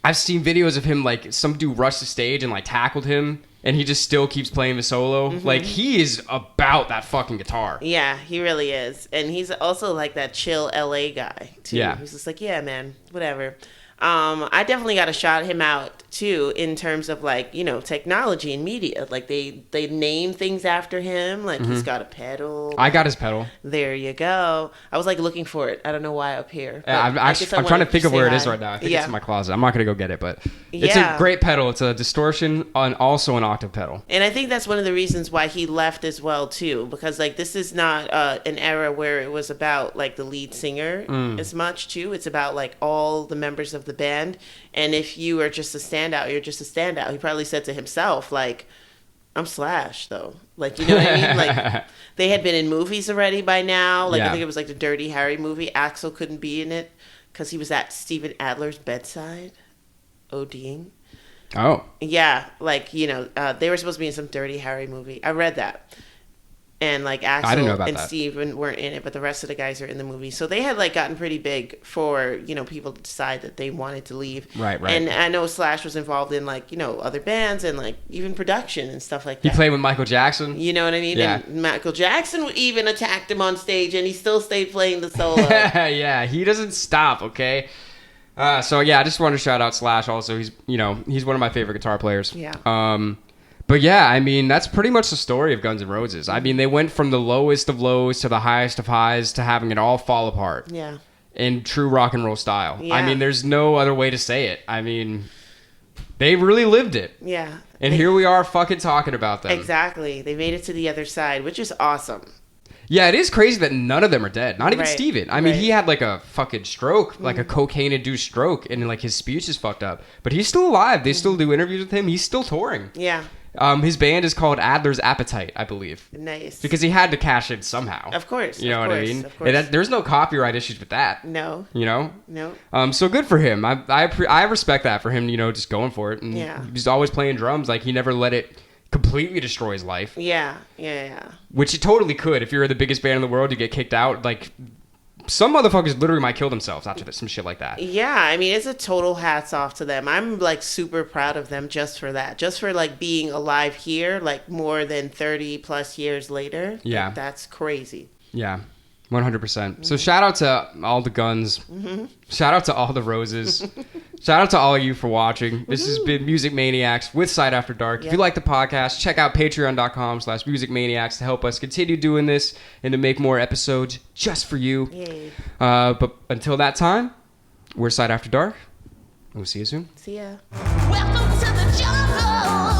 S1: I've seen videos of him, like, some dude rushed the stage and, like, tackled him, and he just still keeps playing the solo. Like, he is about that fucking guitar.
S2: Yeah, he really is. And he's also, like, that chill LA guy, too.
S1: Yeah.
S2: He's just like, yeah, man, whatever. I definitely got to shout him out too in terms of, like, you know, technology and media. Like, they name things after him. Like, he's got a pedal.
S1: I got his pedal.
S2: There you go. I was, like, looking for it. I don't know why up here.
S1: Yeah, I'm trying to think of where it is right now. I think it's in my closet. I'm not going to go get it, but it's a great pedal. It's a distortion and also an octave pedal.
S2: And I think that's one of the reasons why he left as well too, because, like, this is not an era where it was about, like, the lead singer as much too. It's about, like, all the members of the band. And if you are just a standout, you're just a standout. He probably said to himself, like, I'm Slash, though. Like, you know what I mean? Like, they had been in movies already by now. Like, I think it was, like, the Dirty Harry movie. Axl couldn't be in it because he was at Steven Adler's bedside ODing.
S1: Oh.
S2: Yeah, like, you know, they were supposed to be in some Dirty Harry movie. I read that. And, like, Axl and Steven weren't in it, but the rest of the guys are in the movie. So they had, like, gotten pretty big for, you know, people to decide that they wanted to leave.
S1: Right.
S2: And I know Slash was involved in, like, you know, other bands and, like, even production and stuff like that.
S1: He played with Michael Jackson.
S2: You know what I mean?
S1: Yeah.
S2: And Michael Jackson even attacked him on stage, and he still stayed playing the solo.
S1: Yeah, he doesn't stop, okay? So, yeah, I just want to shout out Slash also. He's one of my favorite guitar players.
S2: Yeah.
S1: But yeah, I mean, that's pretty much the story of Guns N' Roses. I mean, they went from the lowest of lows to the highest of highs to having it all fall apart.
S2: Yeah.
S1: In true rock and roll style.
S2: Yeah.
S1: I mean, there's no other way to say it. I mean, they really lived it.
S2: Yeah.
S1: And here we are fucking talking about them.
S2: Exactly. They made it to the other side, which is awesome.
S1: Yeah, it is crazy that none of them are dead. Not even Steven. I mean, he had, like, a fucking stroke, like a cocaine-induced stroke, and, like, his speech is fucked up. But he's still alive. They still do interviews with him. He's still touring.
S2: Yeah.
S1: His band is called Adler's Appetite, I believe.
S2: Nice.
S1: Because he had to cash in somehow.
S2: Of course.
S1: You know what I mean?
S2: Of course.
S1: There's no copyright issues with that.
S2: No.
S1: You know?
S2: No.
S1: So good for him. I respect that for him, you know, just going for it. And he's always playing drums. Like, he never let it completely destroy his life.
S2: Yeah.
S1: Which it totally could. If you're the biggest band in the world, you get kicked out. Like, some motherfuckers literally might kill themselves after some shit like that.
S2: Yeah, I mean, it's a total hats off to them. I'm like super proud of them just for that. Just for like being alive here, like more than 30 plus years later.
S1: Yeah.
S2: Like, that's crazy.
S1: Yeah. 100%. So shout out to all the guns. Shout out to all the roses. Shout out to all of you for watching. This has been Music Maniacs with Sight After Dark. If you like the podcast, check out patreon.com/Music Maniacs to help us continue doing this and to make more episodes just for you.
S2: Yay.
S1: But until that time, we're Sight After Dark. We'll see you soon.
S2: See ya.
S3: Welcome to the jungle.